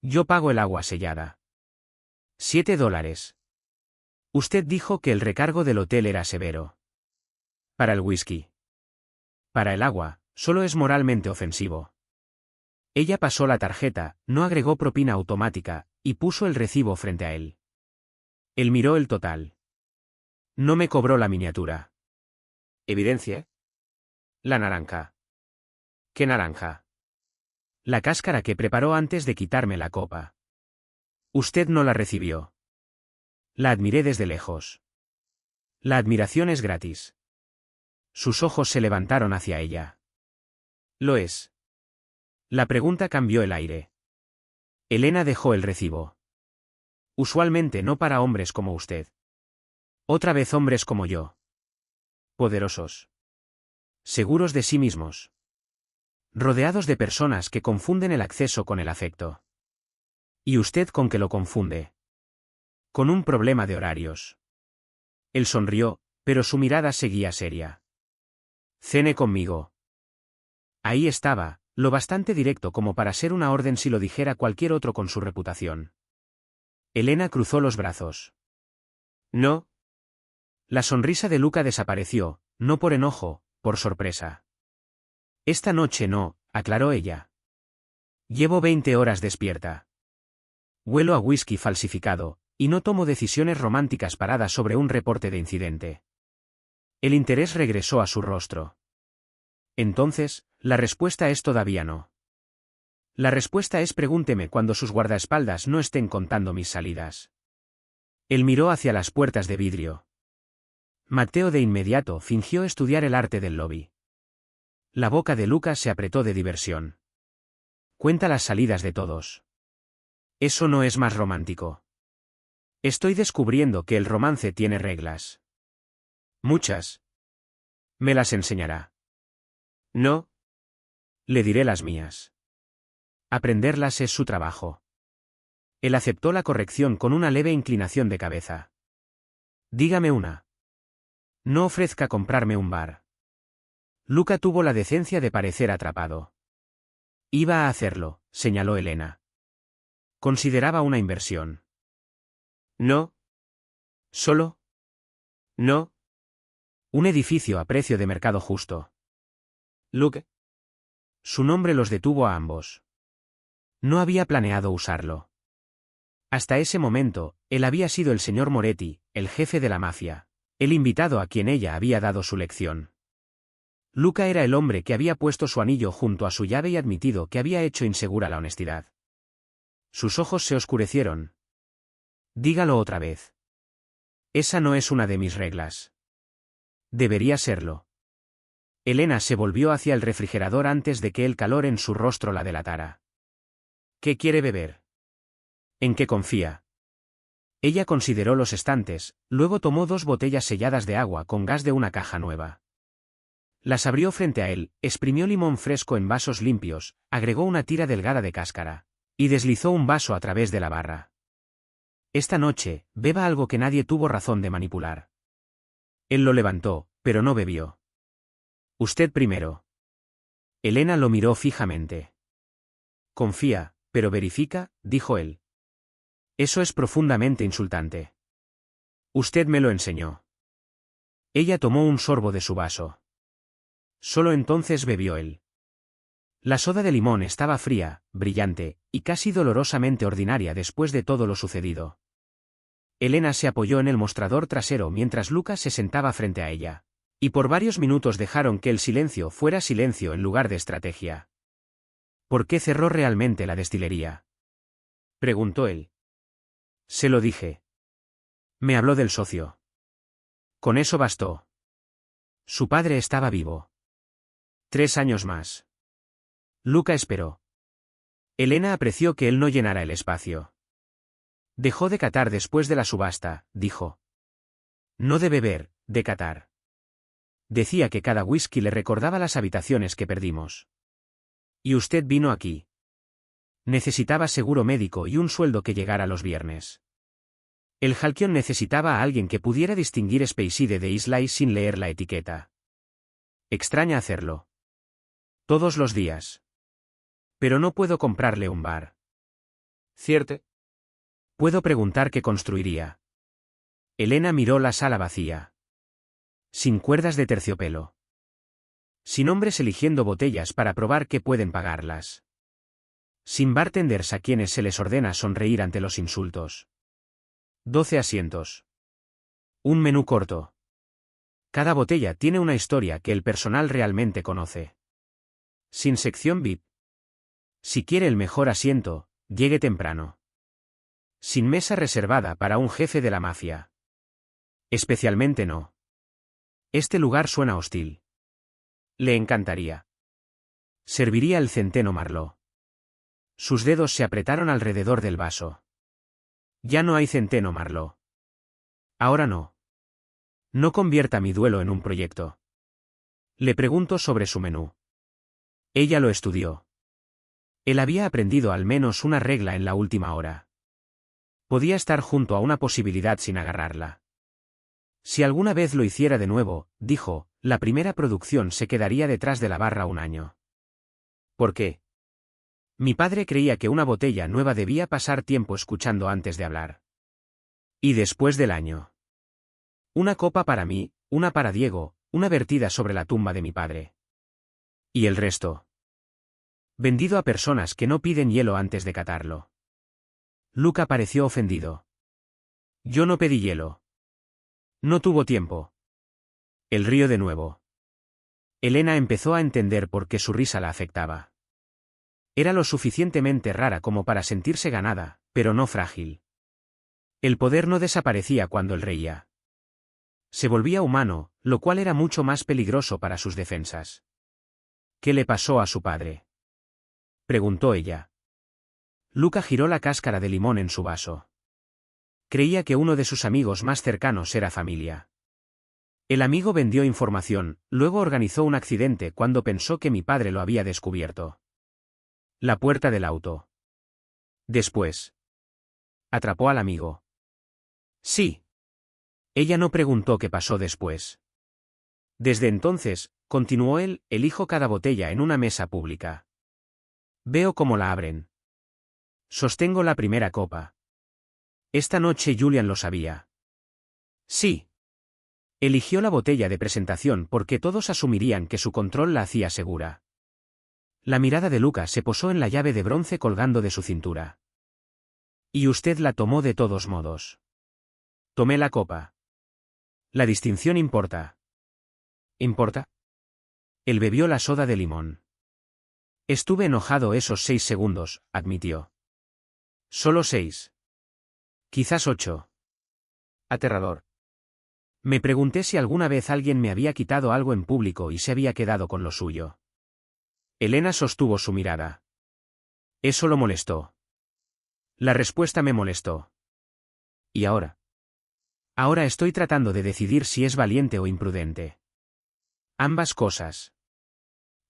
Yo pago el agua sellada. $7. Usted dijo que el recargo del hotel era severo. Para el whisky. Para el agua, solo es moralmente ofensivo. Ella pasó la tarjeta, no agregó propina automática, y puso el recibo frente a él. Él miró el total. No me cobró la miniatura. ¿Evidencia? La naranja. ¿Qué naranja? La cáscara que preparó antes de quitarme la copa. Usted no la recibió. La admiré desde lejos. La admiración es gratis. Sus ojos se levantaron hacia ella. Lo es. La pregunta cambió el aire. Elena dejó el recibo. Usualmente no para hombres como usted. Otra vez hombres como yo. Poderosos. Seguros de sí mismos. Rodeados de personas que confunden el acceso con el afecto. ¿Y usted con qué lo confunde? Con un problema de horarios. Él sonrió, pero su mirada seguía seria. Cene conmigo. Ahí estaba, lo bastante directo como para ser una orden si lo dijera cualquier otro con su reputación. Elena cruzó los brazos. No. La sonrisa de Luca desapareció, no por enojo, por sorpresa. Esta noche no, aclaró ella. Llevo 20 horas despierta. Huelo a whisky falsificado, y no tomo decisiones románticas paradas sobre un reporte de incidente. El interés regresó a su rostro. Entonces, la respuesta es todavía no. La respuesta es pregúnteme cuando sus guardaespaldas no estén contando mis salidas. Él miró hacia las puertas de vidrio. Matteo de inmediato fingió estudiar el arte del lobby. La boca de Lucas se apretó de diversión. Cuenta las salidas de todos. Eso no es más romántico. Estoy descubriendo que el romance tiene reglas. Muchas. Me las enseñará. No. Le diré las mías. Aprenderlas es su trabajo. Él aceptó la corrección con una leve inclinación de cabeza. Dígame una. No ofrezca comprarme un bar. Luca tuvo la decencia de parecer atrapado. Iba a hacerlo, señaló Elena. Consideraba una inversión. No. ¿Solo? No. Un edificio a precio de mercado justo. Luke. Su nombre los detuvo a ambos. No había planeado usarlo. Hasta ese momento, él había sido el señor Moretti, el jefe de la mafia, el invitado a quien ella había dado su lección. Luca era el hombre que había puesto su anillo junto a su llave y admitido que había hecho insegura la honestidad. Sus ojos se oscurecieron. Dígalo otra vez. Esa no es una de mis reglas. Debería serlo. Elena se volvió hacia el refrigerador antes de que el calor en su rostro la delatara. ¿Qué quiere beber? ¿En qué confía? Ella consideró los estantes, luego tomó 2 botellas selladas de agua con gas de una caja nueva. Las abrió frente a él, exprimió limón fresco en vasos limpios, agregó una tira delgada de cáscara, Y deslizó un vaso a través de la barra. Esta noche, beba algo que nadie tuvo razón de manipular. Él lo levantó, pero no bebió. Usted primero. Elena lo miró fijamente. Confía, pero verifica, dijo él. Eso es profundamente insultante. Usted me lo enseñó. Ella tomó un sorbo de su vaso. Solo entonces bebió él. La soda de limón estaba fría, brillante, y casi dolorosamente ordinaria después de todo lo sucedido. Elena se apoyó en el mostrador trasero mientras Lucas se sentaba frente a ella. Y por varios minutos dejaron que el silencio fuera silencio en lugar de estrategia. ¿Por qué cerró realmente la destilería? Preguntó él. Se lo dije. Me habló del socio. Con eso bastó. Su padre estaba vivo. 3 años más. Luca esperó. Elena apreció que él no llenara el espacio. Dejó de catar después de la subasta, dijo. No de beber, de catar. Decía que cada whisky le recordaba las habitaciones que perdimos. Y usted vino aquí. Necesitaba seguro médico y un sueldo que llegara los viernes. El Halcyon necesitaba a alguien que pudiera distinguir Speyside de Islay sin leer la etiqueta. Extraña hacerlo. Todos los días. Pero no puedo comprarle un bar. ¿Cierto? Puedo preguntar qué construiría. Elena miró la sala vacía. Sin cuerdas de terciopelo. Sin hombres eligiendo botellas para probar que pueden pagarlas. Sin bartenders a quienes se les ordena sonreír ante los insultos. 12 asientos. Un menú corto. Cada botella tiene una historia que el personal realmente conoce. Sin sección VIP. Si quiere el mejor asiento, llegue temprano. Sin mesa reservada para un jefe de la mafia. Especialmente no. Este lugar suena hostil. Le encantaría. Serviría el centeno Marlot. Sus dedos se apretaron alrededor del vaso. Ya no hay centeno Marlot. Ahora no. No convierta mi duelo en un proyecto. Le pregunto sobre su menú. Ella lo estudió. Él había aprendido al menos una regla en la última hora. Podía estar junto a una posibilidad sin agarrarla. Si alguna vez lo hiciera de nuevo, dijo, la primera producción se quedaría detrás de la barra un año. ¿Por qué? Mi padre creía que una botella nueva debía pasar tiempo escuchando antes de hablar. Y después del año. Una copa para mí, una para Diego, una vertida sobre la tumba de mi padre. ¿Y el resto? Vendido a personas que no piden hielo antes de catarlo. Luca pareció ofendido. Yo no pedí hielo. No tuvo tiempo. El río de nuevo. Elena empezó a entender por qué su risa la afectaba. Era lo suficientemente rara como para sentirse ganada, pero no frágil. El poder no desaparecía cuando él reía. Se volvía humano, lo cual era mucho más peligroso para sus defensas. ¿Qué le pasó a su padre? Preguntó ella. Luca giró la cáscara de limón en su vaso. Creía que uno de sus amigos más cercanos era familia. El amigo vendió información, luego organizó un accidente cuando pensó que mi padre lo había descubierto. La puerta del auto. Después. Atrapó al amigo. Sí. Ella no preguntó qué pasó después. Desde entonces, continuó él, elijo cada botella en una mesa pública. Veo cómo la abren. Sostengo la primera copa. Esta noche Julian lo sabía. Sí. Eligió la botella de presentación porque todos asumirían que su control la hacía segura. La mirada de Lucas se posó en la llave de bronce colgando de su cintura. Y usted la tomó de todos modos. Tomé la copa. La distinción importa. ¿Importa? Él bebió la soda de limón. Estuve enojado esos 6 segundos, admitió. Solo 6. Quizás 8. Aterrador. Me pregunté si alguna vez alguien me había quitado algo en público y se había quedado con lo suyo. Elena sostuvo su mirada. Eso lo molestó. La respuesta me molestó. ¿Y ahora? Ahora estoy tratando de decidir si es valiente o imprudente. Ambas cosas.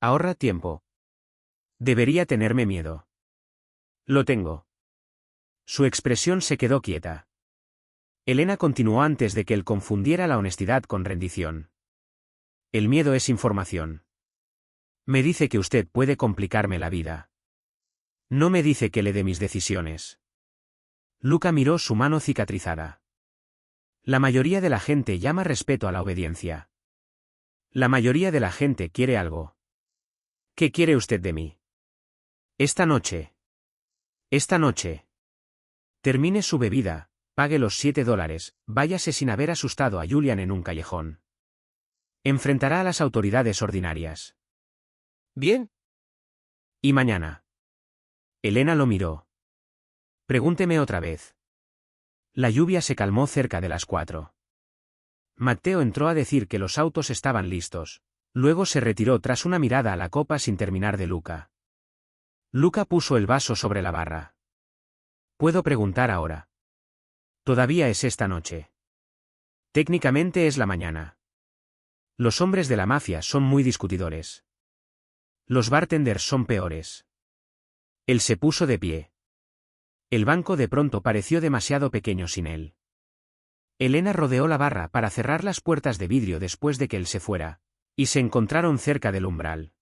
Ahorra tiempo. Debería tenerme miedo. Lo tengo. Su expresión se quedó quieta. Elena continuó antes de que él confundiera la honestidad con rendición. El miedo es información. Me dice que usted puede complicarme la vida. No me dice que le dé mis decisiones. Luca miró su mano cicatrizada. La mayoría de la gente llama respeto a la obediencia. La mayoría de la gente quiere algo. ¿Qué quiere usted de mí? Esta noche. Esta noche. Termine su bebida, pague los $7, váyase sin haber asustado a Julian en un callejón. Enfrentará a las autoridades ordinarias. Bien. ¿Y mañana? Elena lo miró. Pregúnteme otra vez. La lluvia se calmó cerca de las 4. Matteo entró a decir que los autos estaban listos. Luego se retiró tras una mirada a la copa sin terminar de Luca. Luca puso el vaso sobre la barra. Puedo preguntar ahora. Todavía es esta noche. Técnicamente es la mañana. Los hombres de la mafia son muy discutidores. Los bartenders son peores. Él se puso de pie. El banco de pronto pareció demasiado pequeño sin él. Elena rodeó la barra para cerrar las puertas de vidrio después de que él se fuera, y se encontraron cerca del umbral.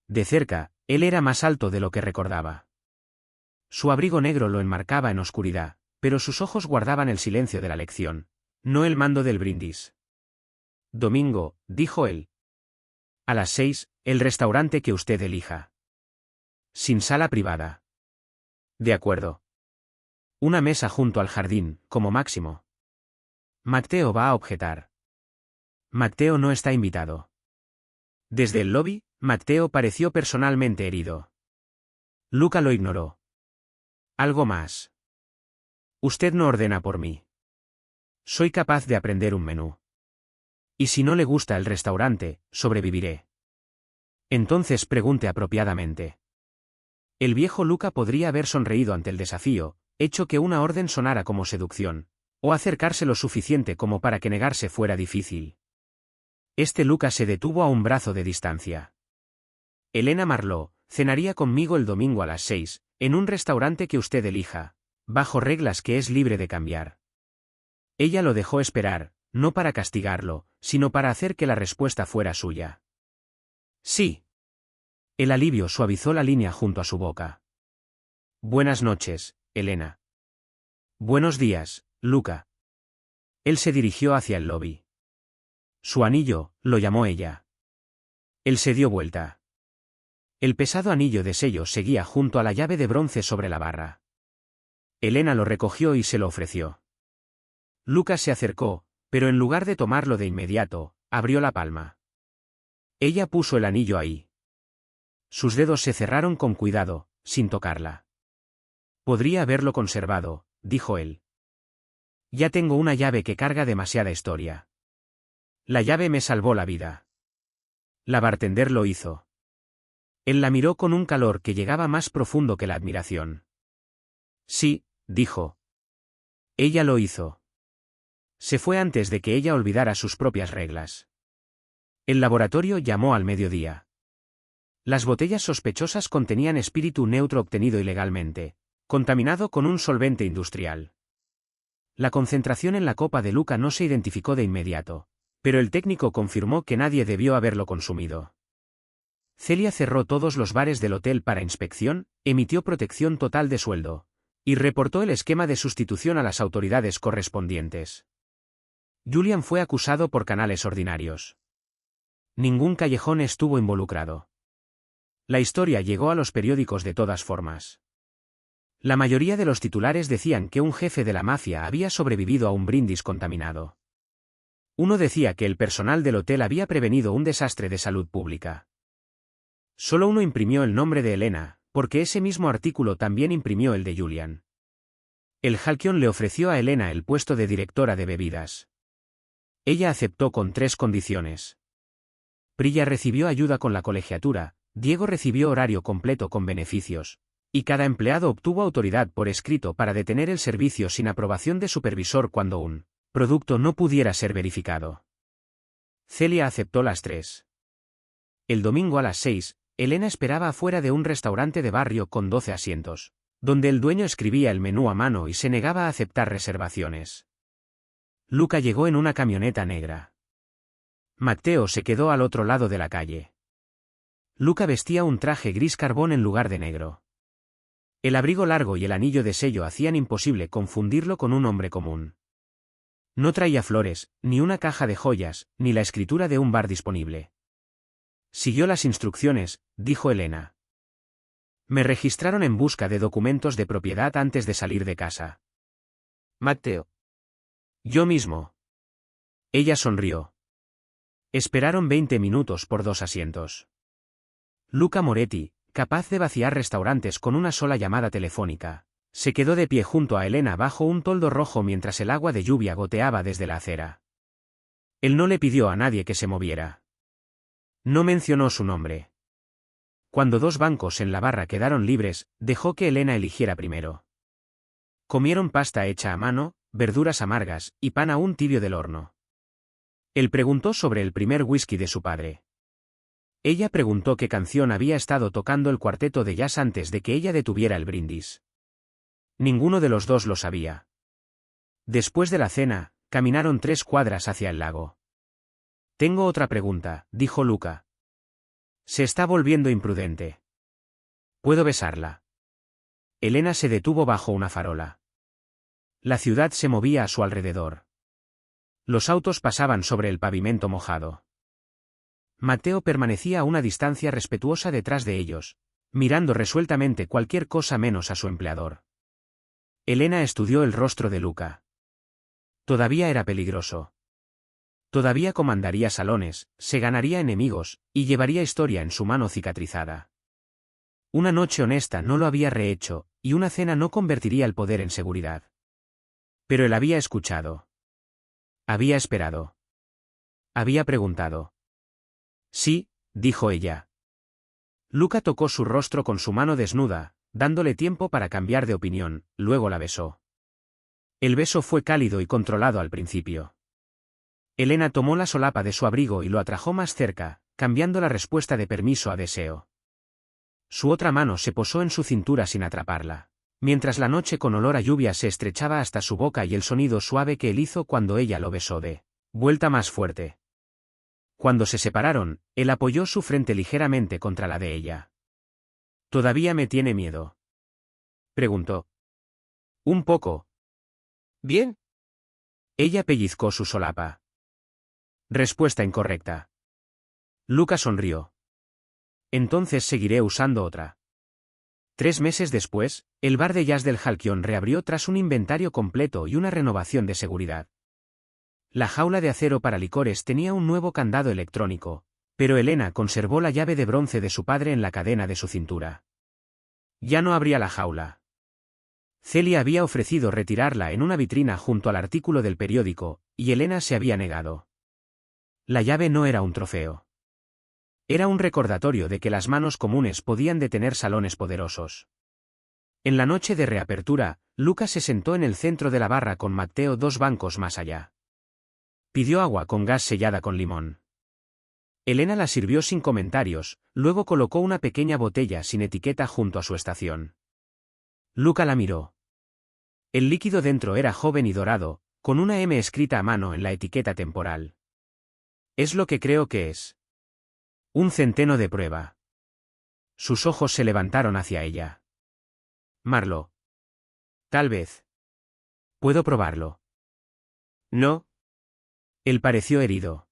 De cerca, él era más alto de lo que recordaba. Su abrigo negro lo enmarcaba en oscuridad, pero sus ojos guardaban el silencio de la lección, no el mando del brindis. Domingo, dijo él. A las 6, el restaurante que usted elija. Sin sala privada. De acuerdo. Una mesa junto al jardín, como máximo. Matteo va a objetar. Matteo no está invitado. Desde el lobby, Matteo pareció personalmente herido. Luca lo ignoró. Algo más. Usted no ordena por mí. Soy capaz de aprender un menú. Y si no le gusta el restaurante, sobreviviré. Entonces pregunte apropiadamente. El viejo Luca podría haber sonreído ante el desafío, hecho que una orden sonara como seducción, o acercarse lo suficiente como para que negarse fuera difícil. Este Luca se detuvo a un brazo de distancia. Elena Marlowe, cenaría conmigo el domingo a las 6, en un restaurante que usted elija, bajo reglas que es libre de cambiar. Ella lo dejó esperar, no para castigarlo, sino para hacer que la respuesta fuera suya. Sí. El alivio suavizó la línea junto a su boca. Buenas noches, Elena. Buenos días, Luca. Él se dirigió hacia el lobby. Su anillo, lo llamó ella. Él se dio vuelta. El pesado anillo de sello seguía junto a la llave de bronce sobre la barra. Elena lo recogió y se lo ofreció. Luca se acercó, pero en lugar de tomarlo de inmediato, abrió la palma. Ella puso el anillo ahí. Sus dedos se cerraron con cuidado, sin tocarla. Podría haberlo conservado, dijo él. Ya tengo una llave que carga demasiada historia. La llave me salvó la vida. La bartender lo hizo. Él la miró con un calor que llegaba más profundo que la admiración. Sí, dijo. Ella lo hizo. Se fue antes de que ella olvidara sus propias reglas. El laboratorio llamó al mediodía. Las botellas sospechosas contenían espíritu neutro obtenido ilegalmente, contaminado con un solvente industrial. La concentración en la copa de Luca no se identificó de inmediato, pero el técnico confirmó que nadie debió haberlo consumido. Celia cerró todos los bares del hotel para inspección, emitió protección total de sueldo, y reportó el esquema de sustitución a las autoridades correspondientes. Julian fue acusado por canales ordinarios. Ningún callejón estuvo involucrado. La historia llegó a los periódicos de todas formas. La mayoría de los titulares decían que un jefe de la mafia había sobrevivido a un brindis contaminado. Uno decía que el personal del hotel había prevenido un desastre de salud pública. Solo uno imprimió el nombre de Elena, porque ese mismo artículo también imprimió el de Julian. El Halcyon le ofreció a Elena el puesto de directora de bebidas. Ella aceptó con 3 condiciones. Prilla recibió ayuda con la colegiatura, Diego recibió horario completo con beneficios, y cada empleado obtuvo autoridad por escrito para detener el servicio sin aprobación de supervisor cuando un producto no pudiera ser verificado. Celia aceptó las 3. El domingo a las 6, Elena esperaba afuera de un restaurante de barrio con 12 asientos, donde el dueño escribía el menú a mano y se negaba a aceptar reservaciones. Luca llegó en una camioneta negra. Matteo se quedó al otro lado de la calle. Luca vestía un traje gris carbón en lugar de negro. El abrigo largo y el anillo de sello hacían imposible confundirlo con un hombre común. No traía flores, ni una caja de joyas, ni la escritura de un bar disponible. Siguió las instrucciones, dijo Elena. Me registraron en busca de documentos de propiedad antes de salir de casa. Matteo. Yo mismo. Ella sonrió. Esperaron 20 minutos por 2 asientos. Luca Moretti, capaz de vaciar restaurantes con una sola llamada telefónica, se quedó de pie junto a Elena bajo un toldo rojo mientras el agua de lluvia goteaba desde la acera. Él no le pidió a nadie que se moviera. No mencionó su nombre. Cuando 2 bancos en la barra quedaron libres, dejó que Elena eligiera primero. Comieron pasta hecha a mano, verduras amargas, y pan aún tibio del horno. Él preguntó sobre el primer whisky de su padre. Ella preguntó qué canción había estado tocando el cuarteto de jazz antes de que ella detuviera el brindis. Ninguno de los dos lo sabía. Después de la cena, caminaron 3 cuadras hacia el lago. Tengo otra pregunta, dijo Luca. Se está volviendo imprudente. ¿Puedo besarla? Elena se detuvo bajo una farola. La ciudad se movía a su alrededor. Los autos pasaban sobre el pavimento mojado. Matteo permanecía a una distancia respetuosa detrás de ellos, mirando resueltamente cualquier cosa menos a su empleador. Elena estudió el rostro de Luca. Todavía era peligroso. Todavía comandaría salones, se ganaría enemigos, y llevaría historia en su mano cicatrizada. Una noche honesta no lo había rehecho, y una cena no convertiría el poder en seguridad. Pero él había escuchado. Había esperado. Había preguntado. Sí, dijo ella. Luca tocó su rostro con su mano desnuda, dándole tiempo para cambiar de opinión, luego la besó. El beso fue cálido y controlado al principio. Elena tomó la solapa de su abrigo y lo atrajo más cerca, cambiando la respuesta de permiso a deseo. Su otra mano se posó en su cintura sin atraparla, mientras la noche con olor a lluvia se estrechaba hasta su boca y el sonido suave que él hizo cuando ella lo besó de vuelta más fuerte. Cuando se separaron, él apoyó su frente ligeramente contra la de ella. ¿Todavía me tiene miedo?, preguntó. Un poco. ¿Bien? Ella pellizcó su solapa. Respuesta incorrecta. Luca sonrió. Entonces seguiré usando otra. 3 meses después, el bar de jazz del Halcyon reabrió tras un inventario completo y una renovación de seguridad. La jaula de acero para licores tenía un nuevo candado electrónico, pero Elena conservó la llave de bronce de su padre en la cadena de su cintura. Ya no abría la jaula. Celia había ofrecido retirarla en una vitrina junto al artículo del periódico, y Elena se había negado. La llave no era un trofeo. Era un recordatorio de que las manos comunes podían detener salones poderosos. En la noche de reapertura, Luca se sentó en el centro de la barra con Matteo 2 bancos más allá. Pidió agua con gas sellada con limón. Elena la sirvió sin comentarios, luego colocó una pequeña botella sin etiqueta junto a su estación. Luca la miró. El líquido dentro era joven y dorado, con una M escrita a mano en la etiqueta temporal. Es lo que creo que es. Un centeno de prueba. Sus ojos se levantaron hacia ella. Marlo. Tal vez. ¿Puedo probarlo? No. Él pareció herido.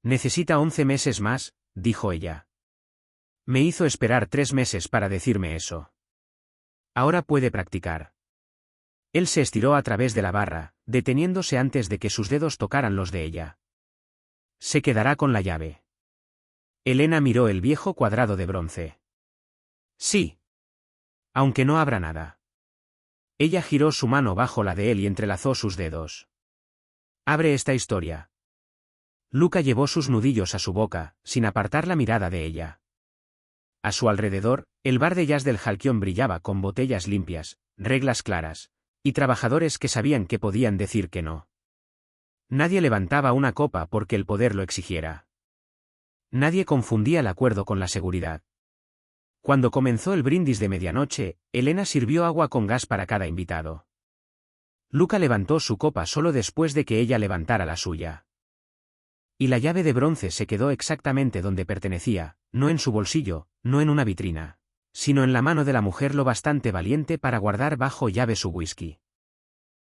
Necesita 11 meses más, dijo ella. Me hizo esperar 3 meses para decirme eso. Ahora puede practicar. Él se estiró a través de la barra, deteniéndose antes de que sus dedos tocaran los de ella. Se quedará con la llave. Elena miró el viejo cuadrado de bronce. Sí. Aunque no habrá nada. Ella giró su mano bajo la de él y entrelazó sus dedos. Abre esta historia. Luca llevó sus nudillos a su boca, sin apartar la mirada de ella. A su alrededor, el bar de jazz del Halcyon brillaba con botellas limpias, reglas claras, y trabajadores que sabían que podían decir que no. Nadie levantaba una copa porque el poder lo exigiera. Nadie confundía el acuerdo con la seguridad. Cuando comenzó el brindis de medianoche, Elena sirvió agua con gas para cada invitado. Luca levantó su copa solo después de que ella levantara la suya. Y la llave de bronce se quedó exactamente donde pertenecía, no en su bolsillo, no en una vitrina, sino en la mano de la mujer lo bastante valiente para guardar bajo llave su whisky.